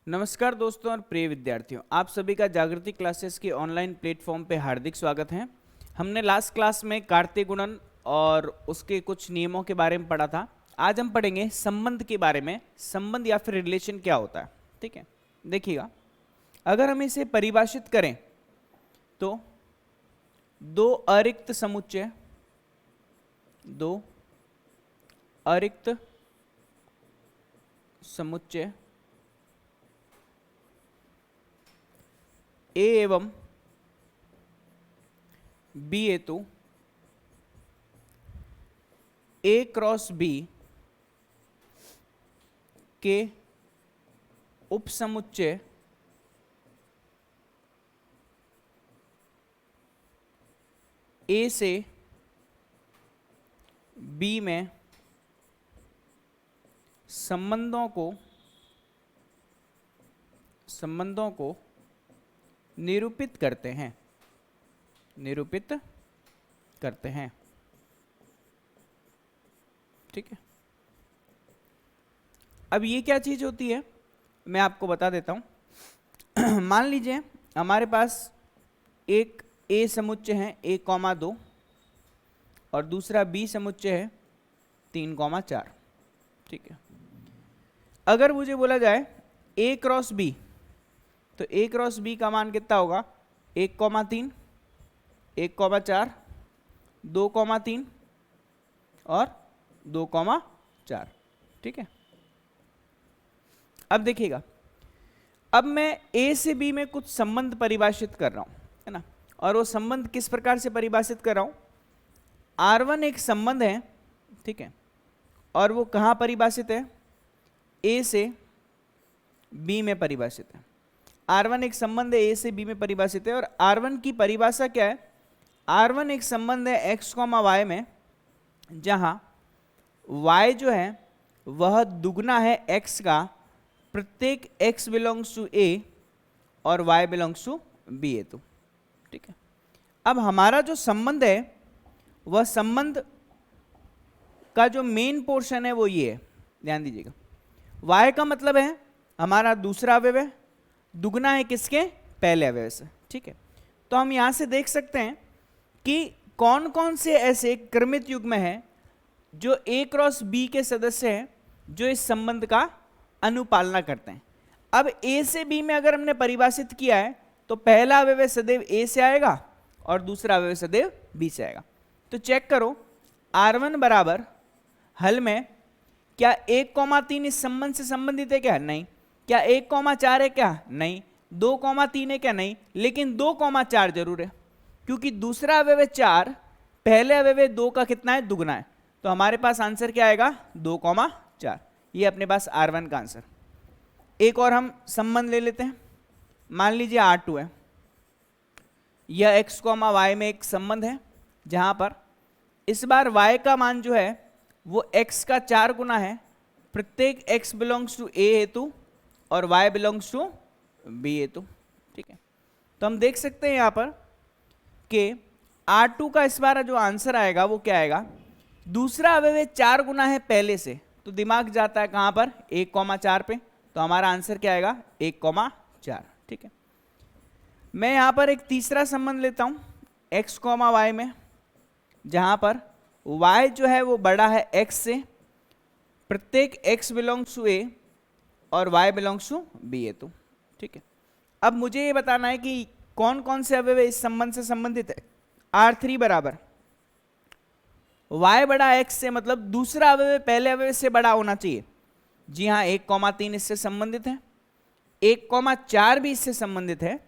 नमस्कार दोस्तों और प्रिय विद्यार्थियों, आप सभी का जागृति क्लासेस के ऑनलाइन प्लेटफॉर्म पे हार्दिक स्वागत है। हमने लास्ट क्लास में कार्तीय गुणन और उसके कुछ नियमों के बारे में पढ़ा था। आज हम पढ़ेंगे संबंध के बारे में। संबंध या फिर रिलेशन क्या होता है, ठीक है। देखिएगा, अगर हम इसे परिभाषित करें तो दो अरिक्त समुच्चय ए एवं बी हेतु ए क्रॉस बी के उपसमुच्चय ए से बी में संबंधों को निरूपित करते हैं, ठीक है। अब ये क्या चीज होती है मैं आपको बता देता हूं। मान लीजिए हमारे पास एक ए समुच्चय है 1,2 और दूसरा बी समुच्चय है 3,4, ठीक है। अगर मुझे बोला जाए ए क्रॉस बी, तो ए क्रॉस बी का मान कितना होगा? 1,3, 1,4, 2,3 और 2,4, ठीक है। अब देखिएगा, अब मैं ए से बी में कुछ संबंध परिभाषित कर रहा हूं, है ना। और वो संबंध किस प्रकार से परिभाषित कर रहा हूं? R1 एक संबंध है, ठीक है, और वो कहां परिभाषित है? ए से बी में परिभाषित है। R1 एक संबंध है ए से बी में परिभाषित है, और R1 की परिभाषा क्या है? R1 एक संबंध है x, y में, जहां y जो है वह दुगना है x का प्रत्येक x बिलोंग्स टू a और y बिलोंग्स टू b है, तो ठीक है। अब हमारा जो संबंध है वह संबंध का जो मेन पोर्शन है वो ये है, ध्यान दीजिएगा। y का मतलब है हमारा दूसरा अवयव, दुगना है किसके? पहले अवयव से, ठीक है। तो हम यहां से देख सकते हैं कि कौन कौन से ऐसे क्रमित युग्म हैं जो ए क्रॉस बी के सदस्य हैं जो इस संबंध का अनुपालना करते हैं। अब ए से बी में अगर हमने परिभाषित किया है तो पहला अवयव सदैव ए से आएगा और दूसरा अवयव सदैव बी से आएगा। तो चेक करो, R1 बराबर हल में क्या 1,3 इस संबंध से संबंधित है क्या? नहीं। क्या 1,4 है क्या? नहीं। 2,3 है क्या? नहीं। लेकिन 2,4 जरूर है, क्योंकि दूसरा अवयव 4, पहले अवयव 2 का कितना है? दुगना है। तो हमारे पास आंसर क्या आएगा? 2,4। ये अपने पास R1 का आंसर। एक और हम संबंध ले लेते हैं। मान लीजिए R2 है, यह x, y में एक संबंध है जहां पर इस बार y का मान जो है वो x का 4 गुना है प्रत्येक x बिलोंग्स टू a हेतु और y बिलोंग्स टू b हेतु, ठीक है। तो हम देख सकते हैं यहां पर कि R2 का इस बार जो आंसर आएगा वो क्या आएगा? दूसरा अवयव 4 गुना है पहले से, तो दिमाग जाता है कहां पर? 1,4 पे। तो हमारा आंसर क्या आएगा? 1,4, ठीक है। मैं यहां पर एक तीसरा संबंध लेता हूं x, y में, जहां पर y जो है वो बड़ा है x से प्रत्येक x बिलोंग्स टू a और y बिलोंग्स टू b है, तो ठीक है। अब मुझे ये बताना है कि कौन कौन से अवयव इस संबंध से संबंधित है। R3 बराबर y बड़ा x से, मतलब दूसरा अवयव पहले अवयव से बड़ा होना चाहिए। जी हाँ, 1,3 इससे संबंधित है, 1,4 भी इससे संबंधित है,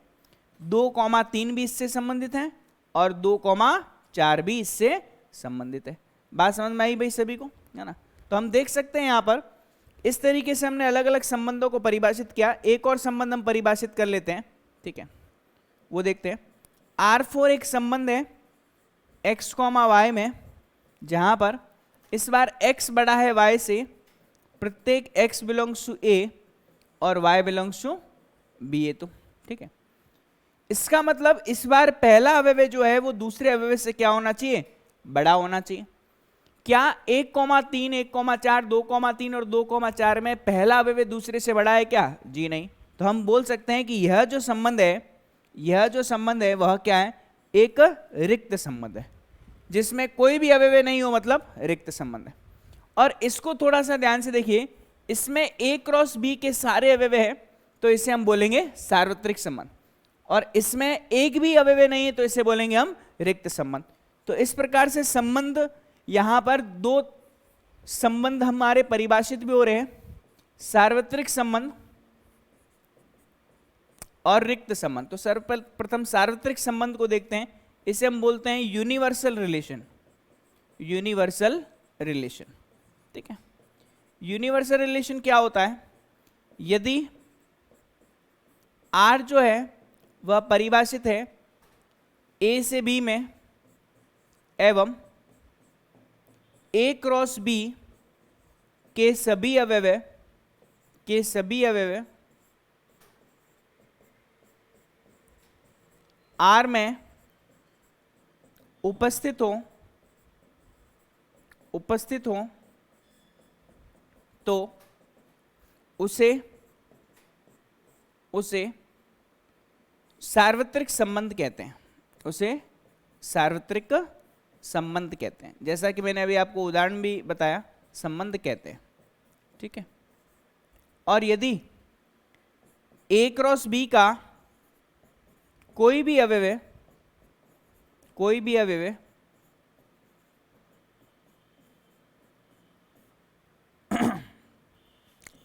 2,3 भी इससे संबंधित है और 2,4 भी इससे संबंधित है। बात समझ में आई भाई सभी को, है ना। तो हम देख सकते हैं यहां पर इस तरीके से हमने अलग अलग संबंधों को परिभाषित किया। एक और संबंध हम परिभाषित कर लेते हैं, ठीक है, वो देखते हैं। R4 एक संबंध है x, y में, जहां पर इस बार x बड़ा है y से प्रत्येक x बिलोंग्स टू a और y बिलोंग्स टू b है, तो ठीक है। इसका मतलब इस बार पहला अवयव जो है वो दूसरे अवयव से क्या होना चाहिए? बड़ा होना चाहिए। क्या 1,3, 1,4, 2,3 और 2,4 में पहला अवयव दूसरे से बड़ा है क्या? जी नहीं। तो हम बोल सकते हैं कि यह जो संबंध है वह क्या है, एक रिक्त संबंध है, जिसमें कोई भी अवयव नहीं हो, मतलब रिक्त संबंध है। और इसको थोड़ा सा ध्यान से देखिए, इसमें A क्रॉस B के सारे अवयव है तो इसे हम बोलेंगे सार्वत्रिक संबंध, और इसमें एक भी अवयव नहीं है तो इसे बोलेंगे हम रिक्त संबंध। तो इस प्रकार से संबंध, यहां पर दो संबंध हमारे परिभाषित भी हो रहे हैं, सार्वत्रिक संबंध और रिक्त संबंध। तो सर्वप्रथम सार्वत्रिक संबंध को देखते हैं, इसे हम बोलते हैं यूनिवर्सल रिलेशन। ठीक है, यूनिवर्सल रिलेशन क्या होता है, यदि R जो है वह परिभाषित है A से B में एवं A क्रॉस B के सभी अवयव R में उपस्थित हो तो उसे सार्वत्रिक संबंध कहते हैं। जैसा कि मैंने अभी आपको उदाहरण भी बताया, संबंध कहते हैं। ठीक है, और यदि A क्रॉस B का कोई भी अवयव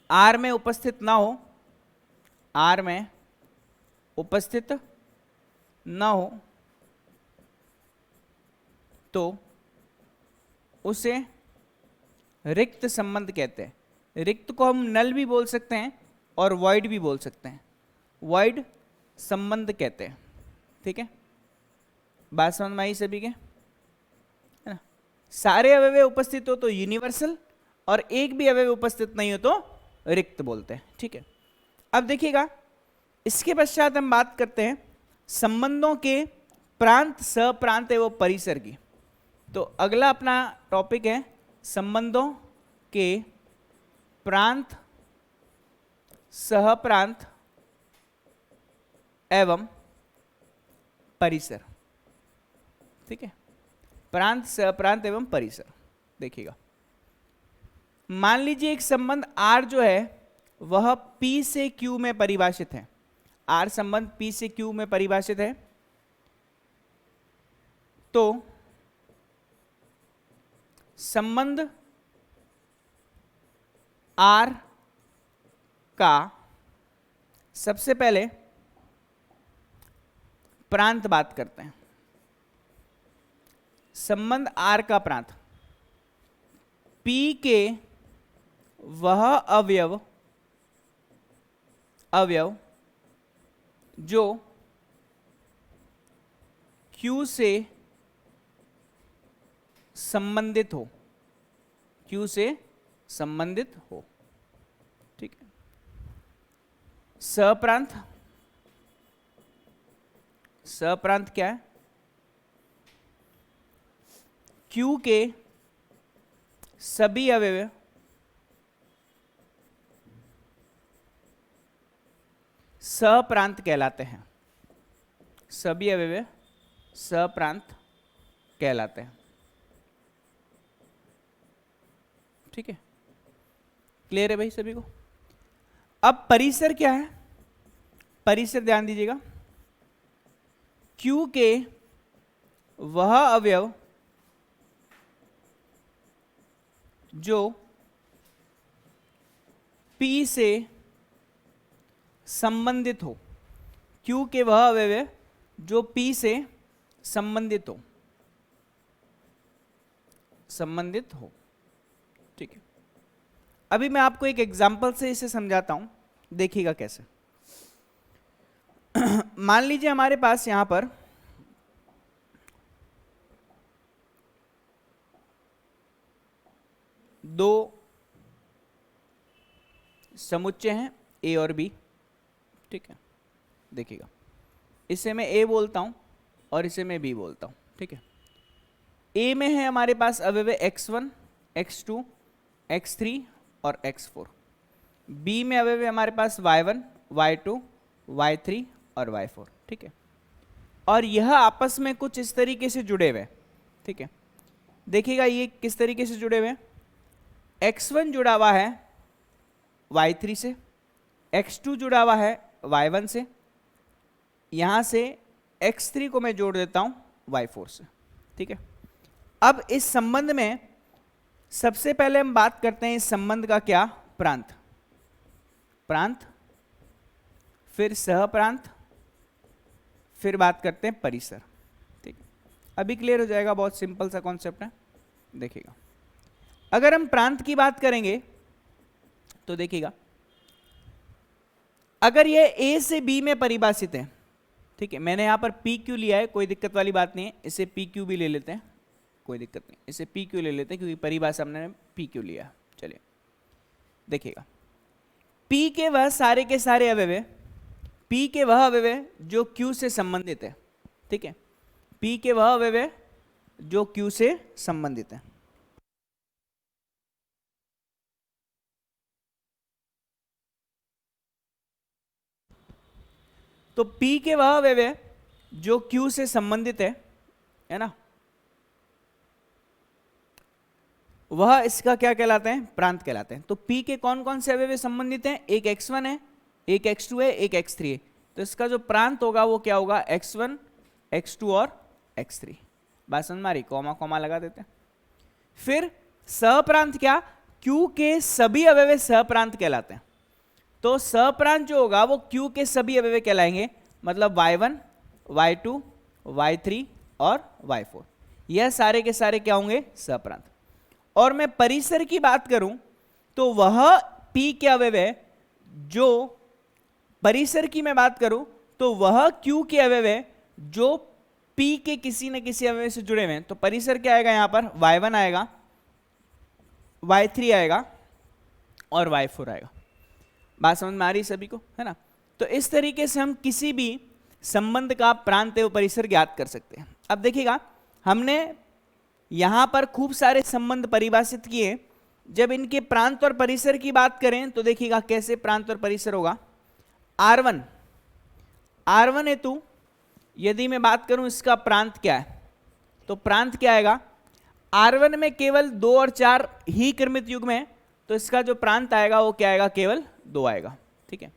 R में उपस्थित न हो तो उसे रिक्त संबंध कहते हैं। रिक्त को हम नल भी बोल सकते हैं और वॉइड भी बोल सकते हैं, वॉइड संबंध कहते हैं। ठीक है, बात समझ में आई सभी के, है ना। सारे अवयव उपस्थित हो तो यूनिवर्सल, और एक भी अवयव उपस्थित नहीं हो तो रिक्त बोलते हैं। ठीक है, अब देखिएगा, इसके पश्चात हम बात करते हैं संबंधों के प्रांत, सप्रांत एवं परिसर की। तो अगला अपना टॉपिक है संबंधों के प्रांत, सहप्रांत एवं परिसर। ठीक है, प्रांत, सहप्रांत एवं परिसर। देखिएगा, मान लीजिए एक संबंध R जो है वह P से Q में परिभाषित है। R संबंध P से Q में परिभाषित है, तो संबंध R का सबसे पहले प्रांत बात करते हैं। संबंध R का प्रांत, P के वह अवयव जो Q से संबंधित हो। ठीक है, सप्रांत क्या है, Q के सभी अवयव सप्रांत कहलाते हैं। सभी अवयव सप्रांत कहलाते हैं। ठीक है, क्लियर है भाई सभी को। अब परिसर क्या है, परिसर ध्यान दीजिएगा, Q के वह अवयव जो P से संबंधित हो। Q के वह अवयव जो P से संबंधित हो। ठीक है, अभी मैं आपको एक एग्जांपल से इसे समझाता हूं, देखिएगा कैसे। मान लीजिए हमारे पास यहां पर दो समुच्चय हैं A और B। ठीक है, देखिएगा, इसे मैं A बोलता हूं और इसे मैं B बोलता हूं। ठीक है, A में है हमारे पास अवयव x1, x2, x3 और x4। B में अवयव हमारे पास y1, y2, y3 और y4, ठीक है। और यह आपस में कुछ इस तरीके से जुड़े हुए, ठीक है। देखिएगा ये किस तरीके से जुड़े हुए, x1 जुड़ा हुआ है y3 से, x2 जुड़ा हुआ है y1 से, यहां से x3 को मैं जोड़ देता हूं y4 से, ठीक है। अब इस संबंध में सबसे पहले हम बात करते हैं इस संबंध का, क्या, प्रांत, प्रांत, फिर सहप्रांत, फिर बात करते हैं परिसर, ठीक है। अभी क्लियर हो जाएगा, बहुत सिंपल सा कॉन्सेप्ट है। देखिएगा अगर हम प्रांत की बात करेंगे तो देखिएगा अगर यह ए से बी में परिभाषित है, ठीक है, मैंने यहां पर पी क्यू लिया है, कोई दिक्कत वाली बात नहीं है, इसे पी क्यू भी ले लेते हैं, कोई दिक्कत नहीं, इसे पी क्यू ले लेते हैं क्योंकि परिभाषा हमने पी क्यू लिया। चलिए देखिएगा पी के वह सारे के सारे अवयव, पी के वह अवयव जो क्यू से संबंधित है, ठीक है, पी के वह अवयव जो क्यू से संबंधित है। तो P के वह अवयव जो Q से संबंधित है ना, वह इसका क्या कहलाते हैं, प्रांत कहलाते हैं। तो P के कौन कौन से अवयव संबंधित हैं, एक x1 है, एक x2 है, एक x3 है, तो इसका जो प्रांत होगा वो क्या होगा, x1, x2 और x3। बात समझ में आ रही, कॉमा कॉमा लगा देते हैं। फिर सहप्रांत, क्या, Q के सभी अवयव सहप्रांत कहलाते हैं। तो सहप्रांत जो होगा वो Q के सभी अवयव कहलाएंगे, मतलब y1, y2, y3 और y4, यह सारे के सारे क्या होंगे, सहप्रांत। और मैं परिसर की बात करूं तो वह P के अवयव जो, परिसर की मैं बात करूं तो वह Q के अवयव जो P के किसी न किसी अवयव से जुड़े हुए हैं। तो परिसर क्या आएगा, यहां पर y1 आएगा, y3 आएगा और y4 आएगा। बात समझ में आ रही सभी को, है ना। तो इस तरीके से हम किसी भी संबंध का प्रांत एवं परिसर ज्ञात कर सकते हैं। अब देखिएगा हमने यहां पर खूब सारे संबंध परिभाषित किए, जब इनके प्रांत और परिसर की बात करें तो देखिएगा कैसे प्रांत और परिसर होगा। R1, R1 हेतु यदि मैं बात करूं इसका प्रांत क्या है, तो प्रांत क्या आएगा, R1 में केवल 2 और 4 ही क्रमित युग्म है, तो इसका जो प्रांत आएगा वो क्या आएगा, केवल 2 आएगा, ठीक है।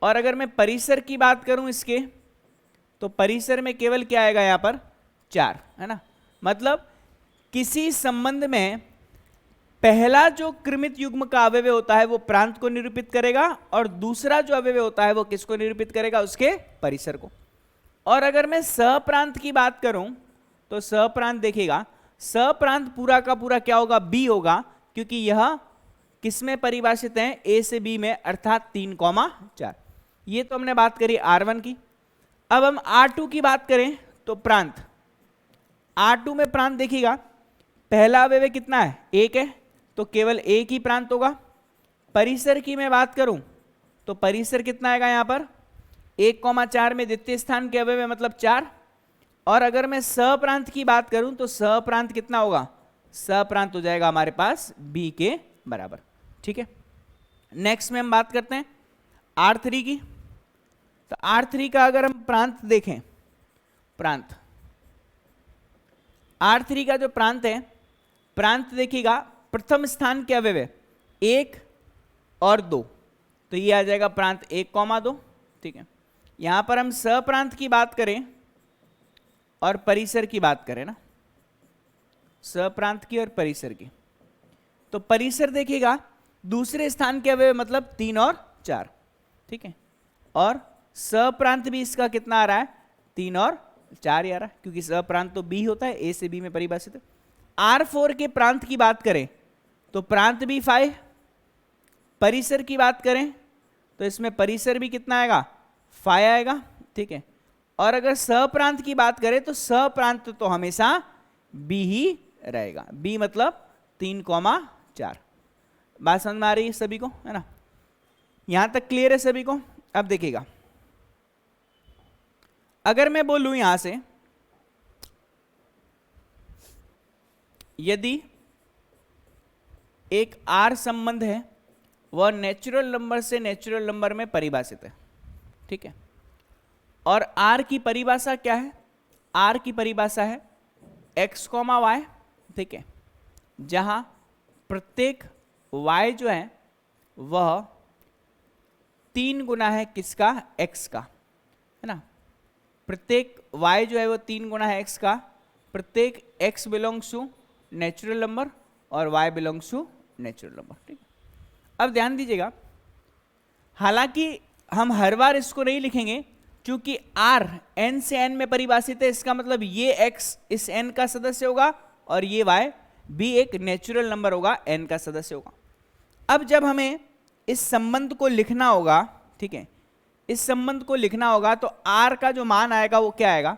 और अगर मैं परिसर की बात करूं इसके, तो परिसर में केवल क्या आएगा, यहां पर 4, है ना। मतलब किसी संबंध में पहला जो क्रमित युग्म का अवयव होता है वो प्रांत को निरूपित करेगा, और दूसरा जो अवयव होता है वो किसको निरूपित करेगा, उसके परिसर को। और अगर मैं सहप्रांत की बात करूं तो सहप्रांत देखिएगा, सहप्रांत पूरा का पूरा क्या होगा, बी होगा, क्योंकि यह किसमें परिभाषित है, ए से बी में, अर्थात 3,4। ये तो हमने बात करी R1 की। अब हम R2 की बात करें तो प्रांत, R2 में प्रांत देखिएगा पहला अवयव कितना है, 1 है, तो केवल एक ही प्रांत होगा। परिसर की मैं बात करूं तो परिसर कितना आएगा, यहां पर 1,4 में द्वितीय स्थान के अवयव मतलब 4। और अगर मैं सहप्रांत की बात करूं तो सहप्रांत कितना होगा, सहप्रांत हो जाएगा हमारे पास B के बराबर, ठीक है। नेक्स्ट में हम बात करते हैं R3 की। तो R3 का अगर हम प्रांत देखें, प्रांत R3 का जो प्रांत है, प्रांत देखिएगा प्रथम स्थान के अवयव 1 और 2, तो ये आ जाएगा प्रांत 1,2, ठीक है। यहां पर हम सहप्रांत की बात करें और परिसर की बात करें ना, सहप्रांत की और परिसर की, तो परिसर देखिएगा दूसरे स्थान के अवयव मतलब 3 और 4, ठीक है। और सहप्रांत भी इसका कितना आ रहा है, 3 और 4 ही आ रहा है, क्योंकि सहप्रांत तो बी होता है, ए से बी में परिभाषित है। R4 के प्रांत की बात करें तो प्रांत भी 5, परिसर की बात करें तो इसमें परिसर भी कितना आएगा, 5 आएगा, ठीक है। और अगर सहप्रांत की बात करें तो सहप्रांत तो हमेशा बी ही रहेगा, बी मतलब 3,4। बात समझ में आ रही है सभी को, है ना। यहां तक क्लियर है सभी को। अब देखिएगा अगर मैं बोलूं यहां से, यदि एक R संबंध है वह नेचुरल नंबर से नेचुरल नंबर में परिभाषित है, ठीक है। और आर की परिभाषा क्या है? आर की परिभाषा है एक्स कॉमा वाई, ठीक है, जहां प्रत्येक y जो है वह 3 गुना है किसका? x का, है ना। प्रत्येक y जो है वो 3 गुना है x का, प्रत्येक x belongs to natural number और y belongs to natural number, ठीक है। अब ध्यान दीजिएगा, हालांकि हम हर बार इसको नहीं लिखेंगे क्योंकि r n से n में परिभाषित है, इसका मतलब ये x इस n का सदस्य होगा और ये y भी एक नेचुरल नंबर होगा, n का सदस्य होगा। अब जब हमें इस संबंध को लिखना होगा, ठीक है, इस संबंध को लिखना होगा तो r का जो मान आएगा वो क्या आएगा?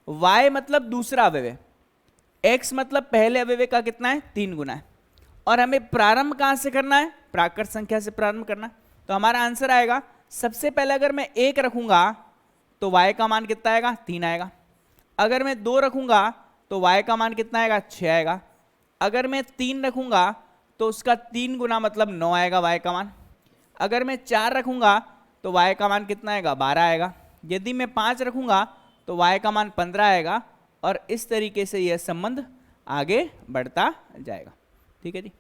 y मतलब दूसरा अवयव, x मतलब पहले अवयव का कितना है? 3 गुना है। और हमें प्रारंभ कहां से करना है? प्राकृत संख्या से प्रारंभ करना है। तो हमारा आंसर आएगा, सबसे पहले अगर मैं 1 रखूंगा तो y का मान कितना आएगा? 3 आएगा। अगर मैं 2 रखूंगा तो y का मान कितना आएगा? 6 आएगा। अगर मैं 3 रखूंगा तो उसका 3 गुना मतलब 9 आएगा y का मान। अगर मैं 4 रखूंगा तो y का मान कितना आएगा? 12 आएगा। यदि मैं 5 रखूंगा तो y का मान 15 आएगा। और इस तरीके से यह संबंध आगे बढ़ता जाएगा, ठीक है जी।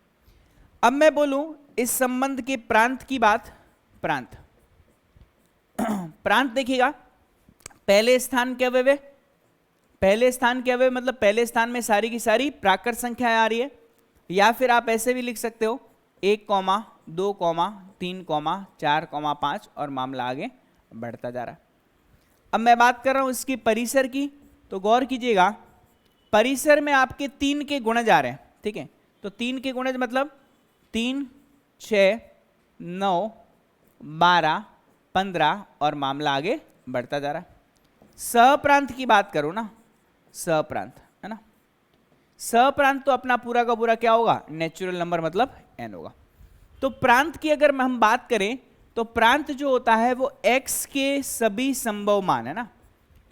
अब मैं बोलूं इस संबंध के प्रांत की बात। प्रांत प्रांत देखिएगा, पहले स्थान के अवयव, पहले स्थान के अवयव मतलब पहले स्थान में सारी की सारी प्राकृत संख्याएं आ रही है। या फिर आप ऐसे भी लिख सकते हो 1, 2, 3, 4, 5 और मामला आगे बढ़ता जा रहा है। अब मैं बात कर रहा हूं इसकी परिसर की, तो गौर कीजिएगा, परिसर में आपके 3 के गुणज आ रहे हैं, ठीक है। तो 3 के गुणज मतलब 3, 6, 9, 12, 15 और मामला आगे बढ़ता जा रहा है। सप्रांत की बात करो ना, सप्रांत, है ना। सप्रांत तो अपना पूरा का पूरा क्या होगा? नेचुरल नंबर मतलब n होगा। तो प्रांत की अगर हम बात करें तो प्रांत जो होता है वो x के सभी संभव मान, है ना,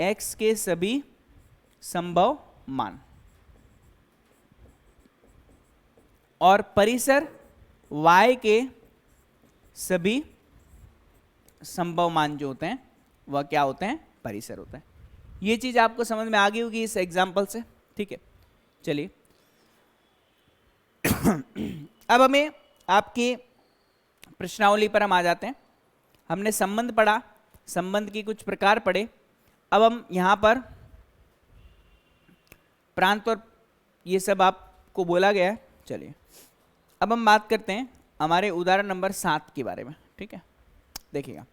x के सभी संभव मान, और परिसर y के सभी संभव मान जो होते हैं वह क्या होते हैं? परिसर होते हैं। ये चीज आपको समझ में आ गई होगी इस एग्जाम्पल से, ठीक है। चलिए अब हमें आपकी प्रश्नावली पर हम आ जाते हैं। हमने संबंध पढ़ा, संबंध की कुछ प्रकार पढ़े। अब हम यहां पर प्रांत और ये सब आपको बोला गया है। चलिए अब हम बात करते हैं हमारे उदाहरण नंबर 7 के बारे में, ठीक है। देखिएगा,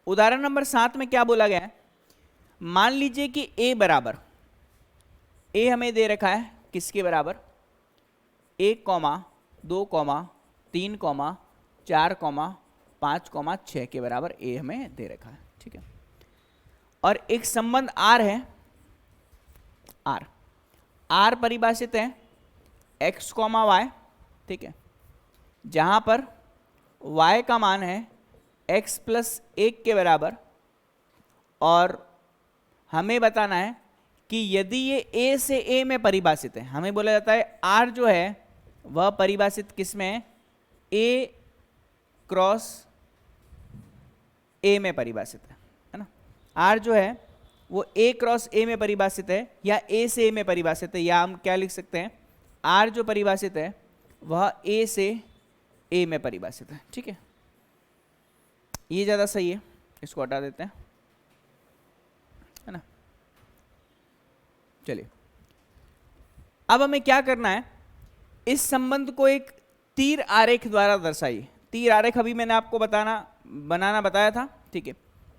उदाहरण नंबर 7 में क्या बोला गया है। मान लीजिए कि a बराबर, a हमें दे रखा है किसके बराबर? 1, 2, 3, 4, 5, 6 के बराबर a हमें दे रखा है, ठीक है। और एक संबंध r है, r परिभाषित है x, y, ठीक है, जहां पर y का मान है x + 1 के बराबर। और हमें बताना है कि यदि ये a से a में परिभाषित है, हमें बोला जाता है r जो है वह परिभाषित किस में है? a क्रॉस a में परिभाषित है ना। r जो है वो a क्रॉस a में परिभाषित है या a से a में परिभाषित है, या हम क्या लिख सकते हैं, r जो परिभाषित है वह a से a में परिभाषित है, ठीक है। ये ज़्यादा सही है, इसको हटा देते हैं, है ना। चलिए अब हमें क्या करना है, इस संबंध को एक तीर आरेख द्वारा दर्शाइए। तीर आरेख अभी मैंने आपको बनाना बताया था, ठीक है।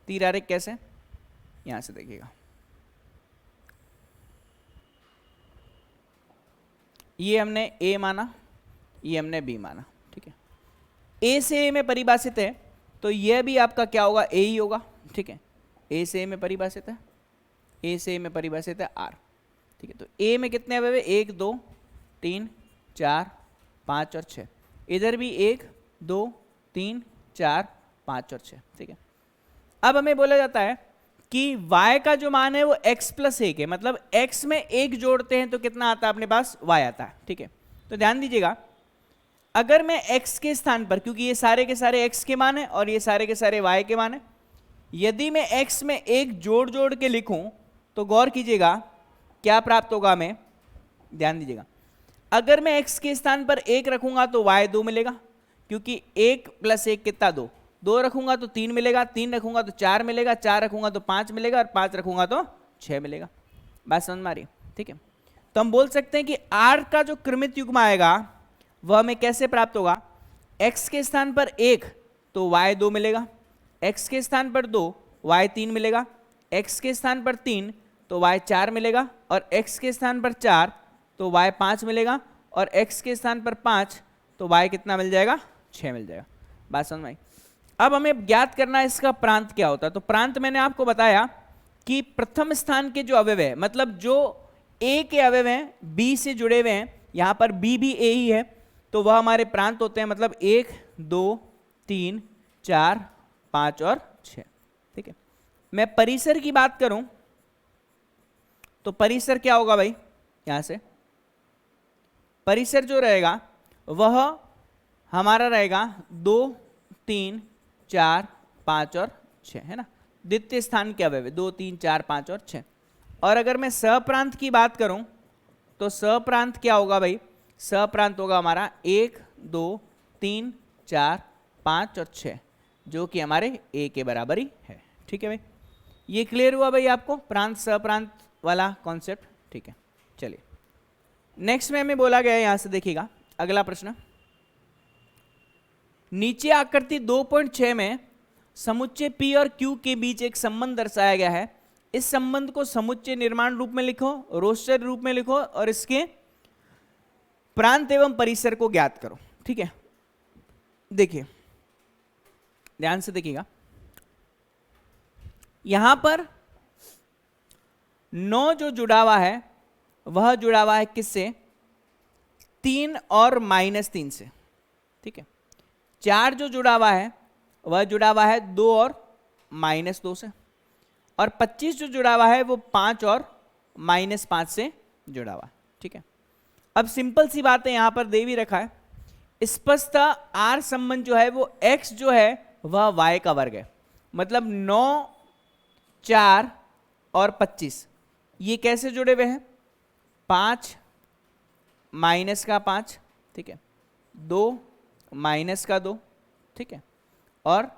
तीर आरेख कैसे? यहां से देखिएगा, ये हमने a माना, ये हमने b माना, ठीक है। a से a में परिभाषित है तो यह भी आपका क्या होगा? a ही होगा, ठीक है। a से a में परिभाषित है, a से a में परिभाषित है r, ठीक है। तो a में कितने अवयव? 1, 2, 3, 4, 5 और 6। इधर भी 1, 2, 3, 4, 5 और 6, ठीक है। अब हमें बोला जाता है कि y का जो मान है वो x + 1 है, मतलब x में 1 जोड़ते हैं तो कितना आता है अपने पास? y आता है, ठीक है। तो ध्यान दीजिएगा, अगर मैं x के स्थान पर, क्योंकि ये सारे के सारे x के मान है और ये सारे के सारे y के मान है, यदि मैं x में एक जोड़ जोड़ के लिखूं तो गौर कीजिएगा क्या प्राप्त होगा हमें, ध्यान दीजिएगा। अगर मैं x के स्थान पर 1 रखूंगा तो y 2 मिलेगा, क्योंकि 1 + 1 कितना 2, 2 रखूंगा तो 3 मिलेगा, 3 रखूंगा तो 4 मिलेगा, 4 रखूंगा तो 5 मिलेगा, और 5 रखूंगा तो 6 मिलेगा। बात समझ में आ रही है? ठीक है, तो हम बोल सकते हैं कि r का जो क्रमित युग्म आएगा वह हमें कैसे प्राप्त होगा, x के स्थान पर 1 तो y 2 मिलेगा, x के स्थान पर 2 y 3 मिलेगा, x के स्थान पर 3 तो y 4 मिलेगा, और x के स्थान पर 4 तो y 5 मिलेगा, और x के स्थान पर 5 तो y कितना मिल जाएगा, 6 मिल जाएगा। बात समझ में आई? अब हमें ज्ञात करना है इसका प्रांत क्या होता है। तो प्रांत मैंने आपको बताया कि प्रथम स्थान के जो अवयव है, मतलब जो a के अवयव हैं b से जुड़े हुए हैं, यहाँ पर b भी a ही है, तो वह हमारे प्रांत होते हैं, मतलब 1 2 3 4 5 और 6। ठीक है, मैं परिसर की बात करूं तो परिसर क्या होगा भाई, यहां से परिसर जो रहेगा वह हमारा रहेगा 2 3 4 5 और 6, है ना, द्वितीय स्थान के अवयव 2 3 4 5 और 6। और अगर मैं सप्रांत की बात करूं तो सप्रांत क्या होगा भाई, सप्रांत होगा हमारा 1 2 3 4 5 और 6, जो कि हमारे a के बराबर ही है। ठीक है भाई, ये क्लियर हुआ भाई आपको प्रांत सप्रांत वाला कॉन्सेप्ट? ठीक है, चलिए नेक्स्ट में हमें बोला गया है, यहां से देखिएगा अगला प्रश्न। नीचे आकृति 2.6 में समुच्चय P और Q के बीच एक संबंध दर्शाया गया है। इस संबंध को समुच्चय निर्माण रूप में लिखो, रोस्टर रूप में लिखो, और इसके प्रांत एवं परिसर को ज्ञात करो। ठीक है, देखिए ध्यान से देखिएगा, यहां पर 9 जो जुड़ा हुआ है वह जुड़ा हुआ है किससे, 3 और -3 से। ठीक है, 4 जो जुड़ा हुआ है वह जुड़ा हुआ है 2 और -2 से, और 25 जो जुड़ा हुआ है वो 5 और -5 से जुड़ा हुआ है। ठीक है, अब सिंपल सी बात है, यहां पर दे भी रखा है स्पष्टता आर संबंध जो है वो x जो है वह y का वर्ग है, मतलब 9 4 और 25 ये कैसे जुड़े हुए हैं, 5 माइनस का 5, ठीक है, 2 माइनस का 2, ठीक है, और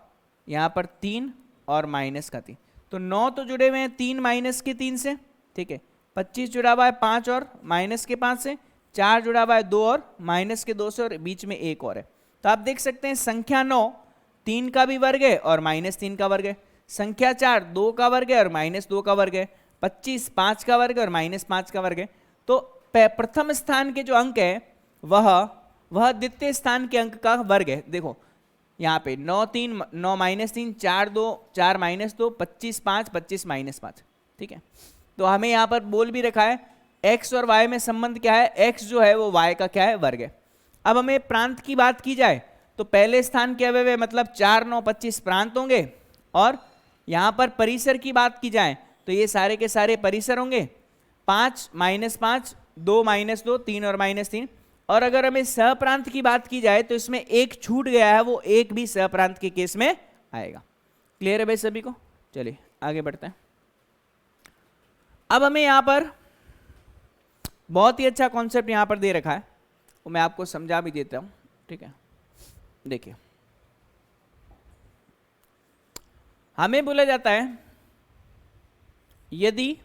यहां पर 3 और माइनस का 3, तो 9 तो जुड़े हुए हैं 3 माइनस के 3 से, ठीक है, 25 जुड़ा हुआ है 5 और माइनस के 5 से, 4 जुड़ा हुआ है 2 और माइनस के 2 से, और बीच में एक और है। तो आप देख सकते हैं संख्या 9 3 का भी वर्ग है और -3 का वर्ग है, संख्या 4 2 का वर्ग है और -2 का वर्ग है, 25 5 का वर्ग और -5 का वर्ग है। तो प्रथम स्थान के जो अंक है वह द्वितीय स्थान के अंक का वर्ग है। देखो यहाँ पे 9 3 9 -3 4 2 4 -2 25 5 25 -5, ठीक है। तो हमें यहाँ पर बोल भी रखा है x और y में संबंध क्या है, x जो है वो y का क्या है, वर्ग है। अब हमें प्रांत की बात की जाए तो पहले स्थान के अवयव मतलब 4 9 25 प्रांत होंगे, और यहाँ पर परिसर की बात की जाए तो ये सारे के सारे परिसर होंगे, 5 -5 2 -2 3 और -3। और अगर हमें सहप्रांत की बात की जाए तो इसमें एक छूट गया है, वो एक भी सहप्रांत के केस में आएगा। क्लियर है भाई सभी को? चलिए आगे बढ़ते हैं। अब हमें यहां पर बहुत ही अच्छा कॉन्सेप्ट यहां पर दे रखा है, वो मैं आपको समझा भी देता हूं, ठीक है। देखिए हमें बोला जाता है यदि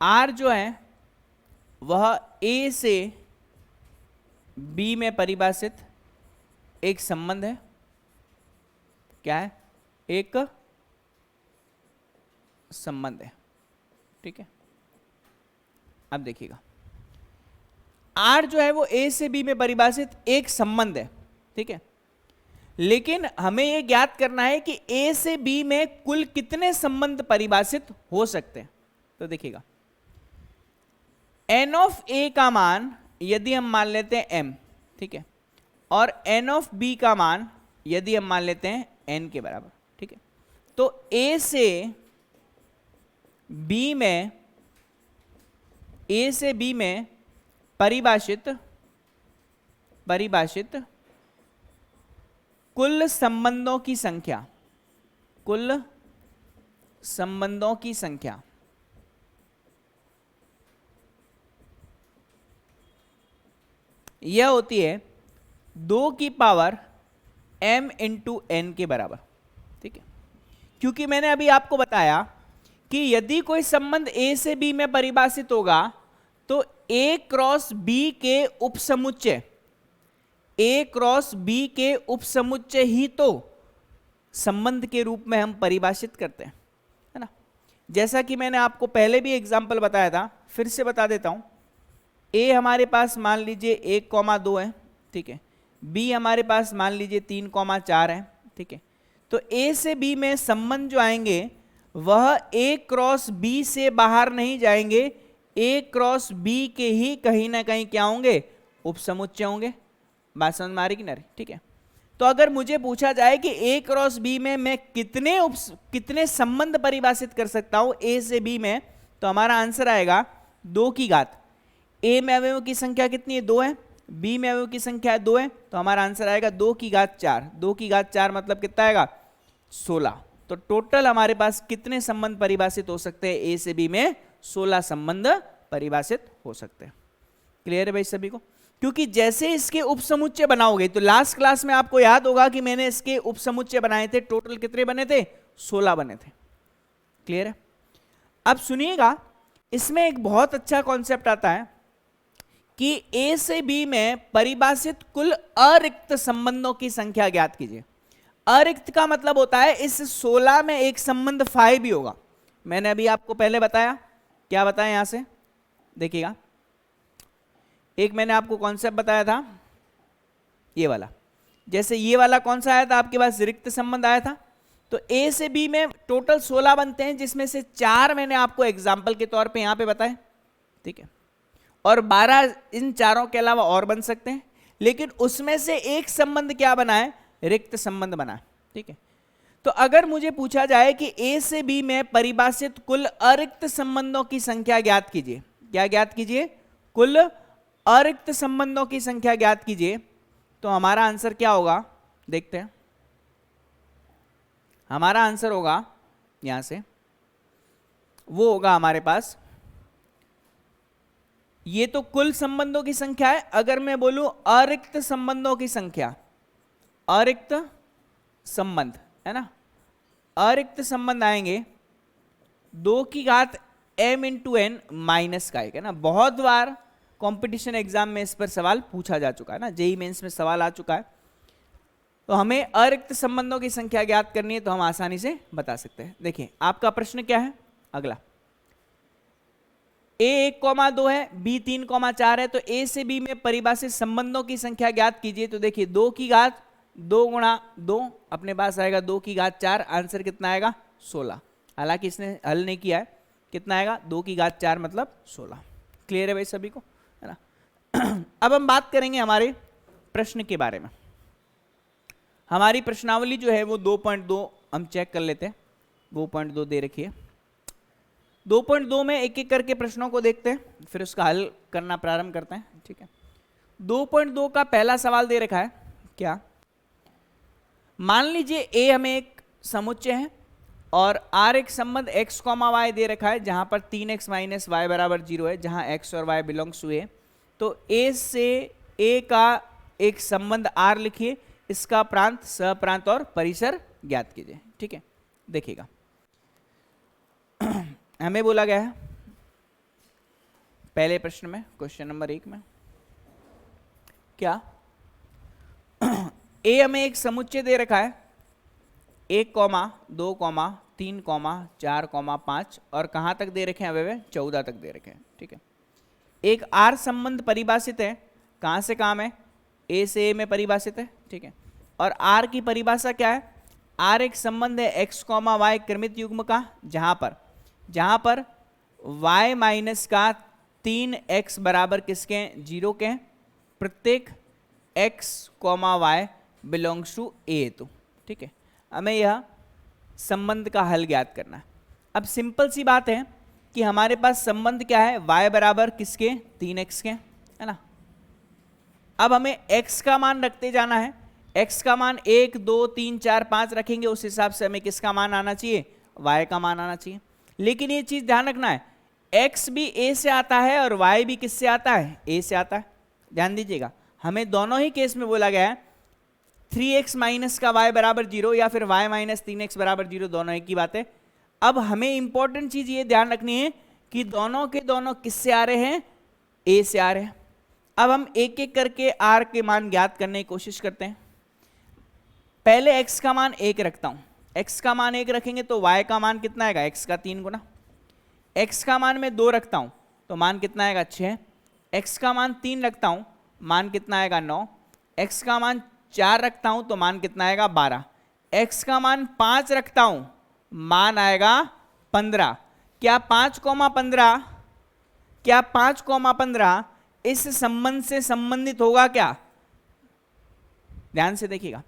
R जो है वह A से B में परिभाषित एक संबंध है, क्या है, एक संबंध है, ठीक है। अब देखिएगा R जो है वो A से B में परिभाषित एक संबंध है, ठीक है, लेकिन हमें यह ज्ञात करना है कि A से B में कुल कितने संबंध परिभाषित हो सकते हैं। तो देखिएगा n ऑफ A का मान यदि हम मान लेते हैं m, ठीक है, और n ऑफ B का मान यदि हम मान लेते हैं n के बराबर, ठीक है, तो A से B में परिभाषित कुल संबंधों की संख्या, कुल संबंधों की संख्या यह होती है 2 की पावर m इंटू एन के बराबर। ठीक है, क्योंकि मैंने अभी आपको बताया कि यदि कोई संबंध a से b में परिभाषित होगा तो a क्रॉस b के उपसमुच्चय, a क्रॉस b के उपसमुच्चय ही तो संबंध के रूप में हम परिभाषित करते हैं, है ना। जैसा कि मैंने आपको पहले भी एग्जाम्पल बताया था, फिर से बता देता हूं। a हमारे पास मान लीजिए 1,2 है, ठीक है। b हमारे पास मान लीजिए 3,4 है, ठीक है। तो a से b में संबंध जो आएंगे वह a क्रॉस b से बाहर नहीं जाएंगे, a क्रॉस b के ही कहीं ना कहीं क्या होंगे, उपसमुच्चय होंगे। बात समझ में आ रही कि नहीं? ठीक है। तो अगर मुझे पूछा जाए कि a क्रॉस b में मैं कितने संबंध परिभाषित कर सकता हूं a से b में, तो हमारा आंसर आएगा 2 की घात। a में अवयवों की संख्या कितनी है, 2 है। b में अवयवों की संख्या 2 है, तो हमारा आंसर आएगा 2 की घात 4। 2 की घात 4 मतलब कितना आएगा, 16। तो टोटल हमारे पास कितने संबंध परिभाषित हो सकते हैं a से b में, 16 संबंध परिभाषित हो सकते हैं। क्लियर है भाई सभी को? क्योंकि जैसे इसके उपसमुच्चय बनाओगे, तो लास्ट क्लास में आपको याद होगा कि मैंने इसके उपसमुच्चय बनाए थे, टोटल कितने बने थे, 16 बने थे। क्लियर है? अब सुनिएगा, इसमें एक बहुत अच्छा कॉन्सेप्ट आता है कि a से b में परिभाषित कुल अरिक्त संबंधों की संख्या ज्ञात कीजिए। अरिक्त का मतलब होता है इस 16 में एक संबंध फाई भी होगा। मैंने अभी आपको पहले बताया, क्या बताया, यहां से देखिएगा, एक मैंने आपको कॉन्सेप्ट बताया था ये वाला। जैसे ये वाला कौन सा आया था आपके पास, रिक्त संबंध आया था। तो a से b में टोटल 16 बनते हैं, जिसमें से 4 मैंने आपको एग्जाम्पल के तौर पे यहां पे बताए, ठीक है। और 12 इन चारों के अलावा और बन सकते हैं, लेकिन उसमें से एक संबंध क्या बना है, रिक्त संबंध बना है, ठीक है। तो अगर मुझे पूछा जाए कि a से b में परिभाषित कुल अरिक्त संबंधों की संख्या ज्ञात कीजिए, क्या ज्ञात कीजिए, कुल अरिक्त संबंधों की संख्या ज्ञात कीजिए, तो हमारा आंसर क्या होगा, देखते हैं। हमारा आंसर होगा यहां से, वो होगा हमारे पास, ये तो कुल संबंधों की संख्या है। अगर मैं बोलूं अरिक्त संबंधों की संख्या, अरिक्त संबंध है ना, अरिक्त संबंध आएंगे 2 की घात m इंटू एन माइनस का एक, है ना। बहुत बार कंपटीशन एग्जाम में इस पर सवाल पूछा जा चुका है ना, जेईई मेंस में सवाल आ चुका है। तो हमें अरिक्त संबंधों की संख्या ज्ञात करनी है, तो हम आसानी से बता सकते हैं। देखिए आपका प्रश्न क्या है, अगला a 1,2 है, b 3,4 है, तो a से b में परिभाषित संबंधों की संख्या ज्ञात कीजिए। तो देखिए 2 की घात 2 गुणा 2 अपने पास आएगा 2 की घात 4, आंसर कितना आएगा, 16। हालांकि इसने हल नहीं किया है, कितना आएगा, 2 की घात 4 मतलब 16। क्लियर है भाई सभी को, है ना। अब हम बात करेंगे हमारे प्रश्न के बारे में। हमारी प्रश्नावली जो है वो 2.2 हम चेक कर लेते हैं, 2.2 दे रखी है। 2.2 में एक एक करके प्रश्नों को देखते हैं, फिर उसका हल करना प्रारंभ करते हैं, ठीक है। 2.2 का पहला सवाल दे रखा है, क्या, मान लीजिए a हमें एक समुच्चय है और r एक संबंध x, y दे रखा है, जहां पर 3x माइनस वाई बराबर 0 है, जहां x और y बिलोंग्स टू a। तो a से a का एक संबंध r लिखिए, इसका प्रांत, सहप्रांत और परिसर ज्ञात कीजिए, ठीक है। देखिएगा हमें बोला गया है पहले प्रश्न में, क्वेश्चन नंबर 1 में, क्या a हमें एक समुच्चय दे रखा है 1, 2, 3, 4, 5 और कहां तक दे रखे हैं अवयव, 14 तक दे रखे हैं, ठीक है। एक r संबंध परिभाषित है, कहां से कहां में, a से a में परिभाषित है, ठीक है। और r की परिभाषा क्या है, r एक संबंध है x, y क्रमित युग्म का, जहां पर y माइनस का 3x बराबर किसके हैं, 0 के हैं, प्रत्येक x, y belongs to a हेतु, ठीक है। हमें यह संबंध का हल ज्ञात करना है। अब सिंपल सी बात है कि हमारे पास संबंध क्या है, y बराबर किसके, 3x के, है ना। अब हमें x का मान रखते जाना है, x का मान 1 2 3 4 5 रखेंगे, उस हिसाब से हमें किसका मान आना चाहिए, y का मान आना चाहिए। लेकिन ये चीज ध्यान रखना है, x भी a से आता है और y भी किससे आता है, a से आता है। ध्यान दीजिएगा, हमें दोनों ही केस में बोला गया है 3x माइनस का y बराबर 0 या फिर y माइनस 3x बराबर 0, दोनों एक ही बात है। अब हमें इंपॉर्टेंट चीज ये ध्यान रखनी है कि दोनों के दोनों किससे आ रहे हैं, a से आ रहे हैं। अब हम एक एक करके r के मान ज्ञात करने की कोशिश करते हैं। पहले x का मान 1 रखता हूं, x का मान 1 रखेंगे तो y का मान कितना आएगा, x का 3 गुना। x का मान मैं 2 रखता हूं तो मान कितना आएगा, 6। x का मान 3 रखता हूं, मान कितना आएगा, 9। x का मान 4 रखता हूं तो मान कितना आएगा, 12। x का मान 5 रखता हूं, मान आएगा 15। क्या 5,15, क्या 5,15 इस संबंध से संबंधित होगा क्या, ध्यान से देखिएगा।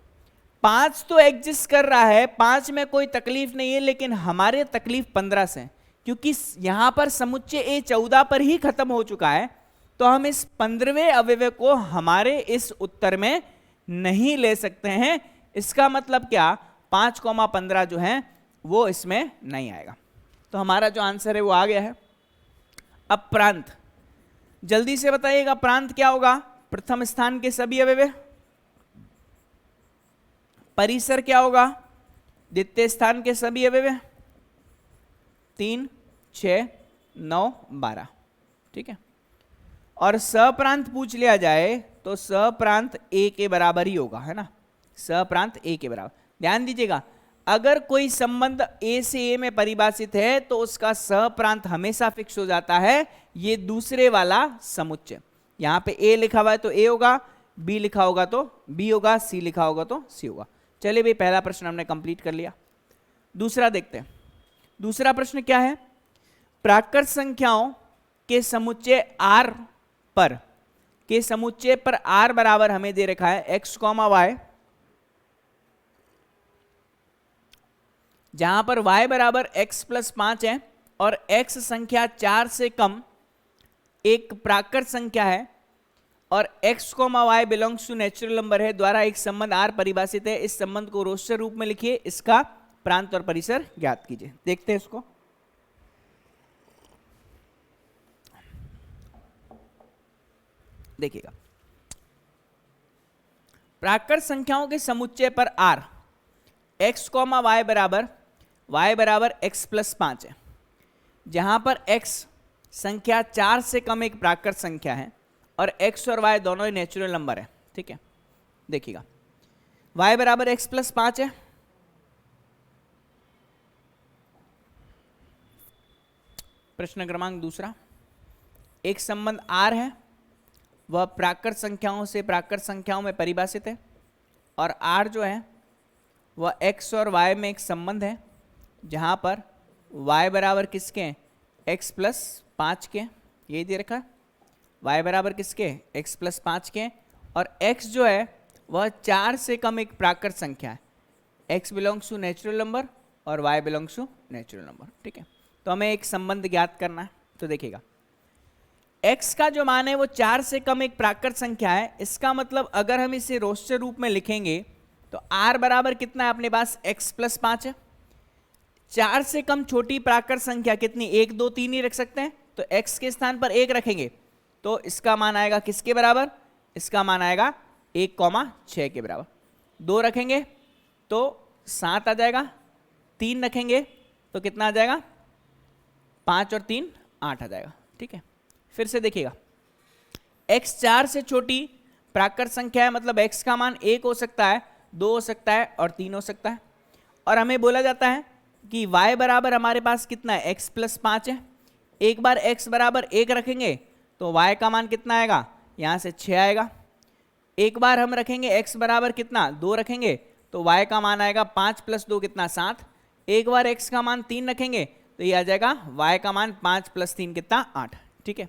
5 तो एग्जिस्ट कर रहा है, 5 में कोई तकलीफ नहीं है, लेकिन हमारे तकलीफ 15 से, क्योंकि यहां पर समुच्चय a 14 पर ही खत्म हो चुका है, तो हम इस 15वें अवयव को हमारे इस उत्तर में नहीं ले सकते हैं। इसका मतलब क्या, 5,15 जो है वो इसमें नहीं आएगा। तो हमारा जो आंसर है वो आ गया है। अब प्रांत, जल्दी से बताइएगा प्रांत क्या होगा, प्रथम स्थान के सभी अवयव। परिसर क्या होगा, द्वितीय स्थान के सभी अवयव, 3 6 9 12, ठीक है। और सप्रांत पूछ लिया जाए तो सप्रांत a के बराबर ही होगा, है ना, सप्रांत a के बराबर। ध्यान दीजिएगा, अगर कोई संबंध a से a में परिभाषित है तो उसका सप्रांत हमेशा फिक्स हो जाता है, ये दूसरे वाला समुच्चय। यहां पे a लिखा हुआ है तो a होगा, b लिखा होगा तो b होगा, c लिखा होगा तो c होगा। चलिए भाई, पहला प्रश्न हमने कंप्लीट कर लिया। दूसरा देखते हैं। दूसरा प्रश्न क्या है, प्राकृत संख्याओं के समुच्चय r पर, के समुच्चय पर r बराबर हमें दे रखा है x, y, जहां पर y बराबर x प्लस 5 है और x संख्या 4 से कम एक प्राकृत संख्या है और x, y belongs to natural number है, द्वारा एक संबंध r परिभाषित है। इस संबंध को रोस्टर रूप में लिखिए, इसका प्रांत और परिसर ज्ञात कीजिए। देखते हैं इसको। देखिएगा, प्राकृत संख्याओं के समुच्चय पर r, x, y बराबर x प्लस 5 है, जहां पर x संख्या 4 से कम एक प्राकृत संख्या है और x और y दोनों ही नेचुरल नंबर है, ठीक है। देखिएगा, y बराबर x प्लस 5 है, प्रश्न क्रमांक दूसरा, एक संबंध r है, वह प्राकृत संख्याओं से प्राकृत संख्याओं में परिभाषित है और r जो है वह x और y में एक संबंध है, जहां पर y बराबर किसके, x प्लस 5 के, ये दे रखा है, y बराबर किसके, x प्लस 5 के, और x जो है वह 4 से कम एक प्राकृत संख्या है, x belongs to natural number और y belongs to natural number, ठीक है। तो हमें एक संबंध ज्ञात करना है। तो देखिएगा, x का जो मान है वो 4 से कम एक प्राकृत संख्या है, इसका मतलब अगर हम इसे रोस्टर रूप में लिखेंगे तो r बराबर कितना है अपने पास, x प्लस 5 है। 4 से कम छोटी प्राकृत संख्या कितनी, 1 2 3 ही रख सकते हैं, तो x के स्थान पर 1 रखेंगे तो इसका मान आएगा किसके बराबर, इसका मान आएगा 1,6 के बराबर। 2 रखेंगे तो 7 आ जाएगा, 3 रखेंगे तो कितना आ जाएगा, 5 और 3 8 आ जाएगा, ठीक है। फिर से देखिएगा, x 4 से छोटी प्राकृत संख्या है, मतलब x का मान 1 हो सकता है, 2 हो सकता है और 3 हो सकता है। और हमें बोला जाता है कि y बराबर हमारे पास कितना है, x प्लस 5 है। एक बार x बराबर 1 रखेंगे तो y का मान कितना आएगा, यहाँ से 6 आएगा। एक बार हम रखेंगे x बराबर कितना, 2 रखेंगे तो y का मान आएगा 5 प्लस 2 कितना, 7। एक बार x का मान 3 रखेंगे तो ये आ जाएगा y का मान 5 प्लस 3 कितना, 8, ठीक है।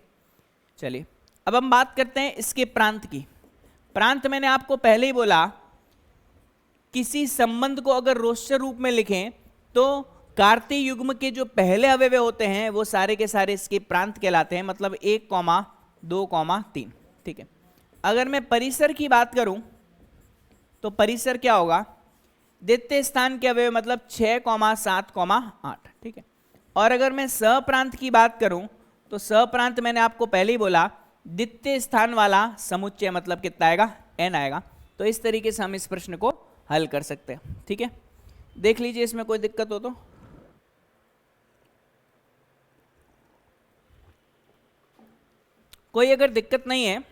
चलिए अब हम बात करते हैं इसके प्रांत की। प्रांत मैंने आपको पहले ही बोला, किसी संबंध को अगर रोस्टर रूप में लिखें तो कार्तीय युग्म के जो पहले अवयव होते हैं वो सारे के सारे इसके प्रांत कहलाते हैं, मतलब 1, 2, 3, ठीक है। अगर मैं परिसर की बात करूं तो परिसर क्या होगा, द्वितीय स्थान के अवयव मतलब 6,7,8, ठीक है। और अगर मैं सहप्रांत की बात करूं तो सहप्रांत मैंने आपको पहले ही बोला द्वितीय स्थान वाला समुच्चय मतलब कितना आएगा, n आएगा। तो इस तरीके से हम इस प्रश्न को हल कर सकते हैं, ठीक है। देख लीजिए इसमें कोई दिक्कत हो तो। कोई अगर दिक्कत नहीं है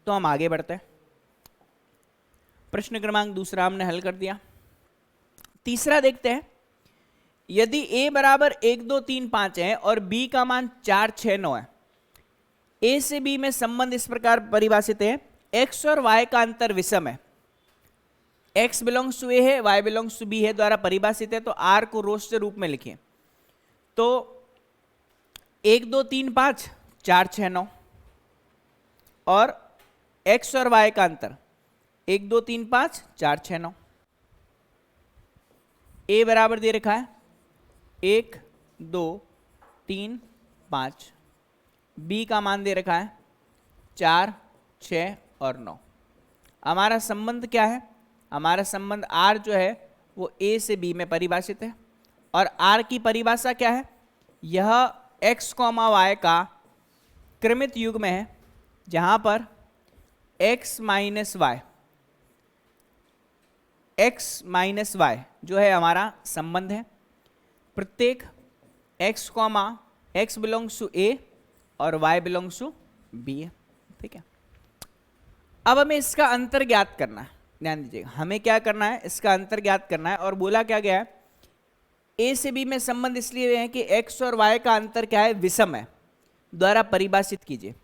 तो हम आगे बढ़ते हैं। प्रश्न क्रमांक दूसरा हमने हल कर दिया। तीसरा देखते हैं, यदि a बराबर 1 2 3 5 है और b का मान 4 6 9 है, a से b में संबंध इस प्रकार परिभाषित है, x और y का अंतर विषम है, x बिलोंग्स टू a है, y बिलोंग्स टू b है, द्वारा परिभाषित है। तो r को रोस्टर रूप में लिखिए। तो 1 2 3 5 4 6 9 और x और y का अंतर 1 2 3 5 4 6 9। a बराबर दे रखा है 1 2 3 5, b का मान दे रखा है 4 6 और 9। हमारा संबंध क्या है, हमारा संबंध r जो है वो a से b में परिभाषित है। और r की परिभाषा क्या है, यह x, y का क्रमित युग्म है जहां पर x माइनस y जो है हमारा संबंध है। प्रत्येक x बिलोंग्स टू a और y बिलोंग्स टू b है, ठीक है। अब हमें इसका अंतर ज्ञात करना है, ध्यान दीजिएगा, हमें क्या करना है, इसका अंतर ज्ञात करना है। और बोला क्या गया है, a से b में संबंध इसलिए है कि x और y का अंतर क्या है, विषम है, द्वारा परिभाषित कीजिए।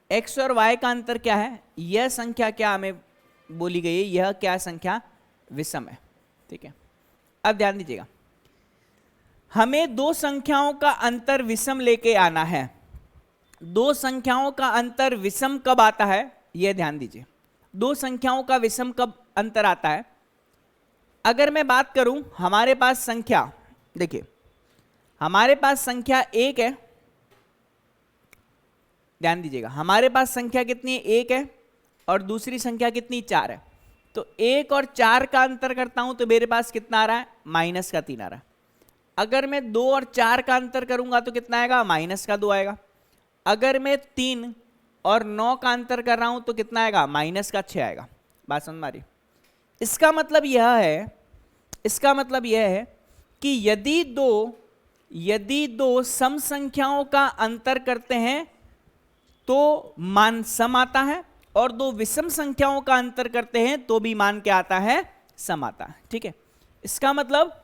x और y का अंतर क्या है, यह संख्या क्या हमें बोली गई है, यह क्या संख्या विषम है, ठीक है। अब ध्यान दीजिएगा, हमें दो संख्याओं का अंतर विषम लेके आना है। दो संख्याओं का अंतर विषम कब आता है, यह ध्यान दीजिए। दो संख्याओं का विषम कब अंतर आता है, अगर मैं बात करूं, हमारे पास संख्या, देखिए हमारे पास संख्या 1 है, ध्यान दीजिएगा, हमारे पास संख्या कितनी है, 1 है, और दूसरी संख्या कितनी, 4 है। तो 1 और 4 का अंतर करता हूं तो मेरे पास कितना आ रहा है, -3 आ रहा है। अगर मैं 2 और 4 का अंतर करूंगा तो कितना आएगा, -2 आएगा। अगर मैं 3 और 9 का अंतर कर रहा हूं तो कितना आएगा, -6 आएगा। बात समझ में आ रही। इसका मतलब यह है कि यदि दो सम संख्याओं का अंतर करते हैं तो मान सम आता है, और दो विषम संख्याओं का अंतर करते हैं तो भी मान क्या आता है, सम आता है, ठीक है। इसका मतलब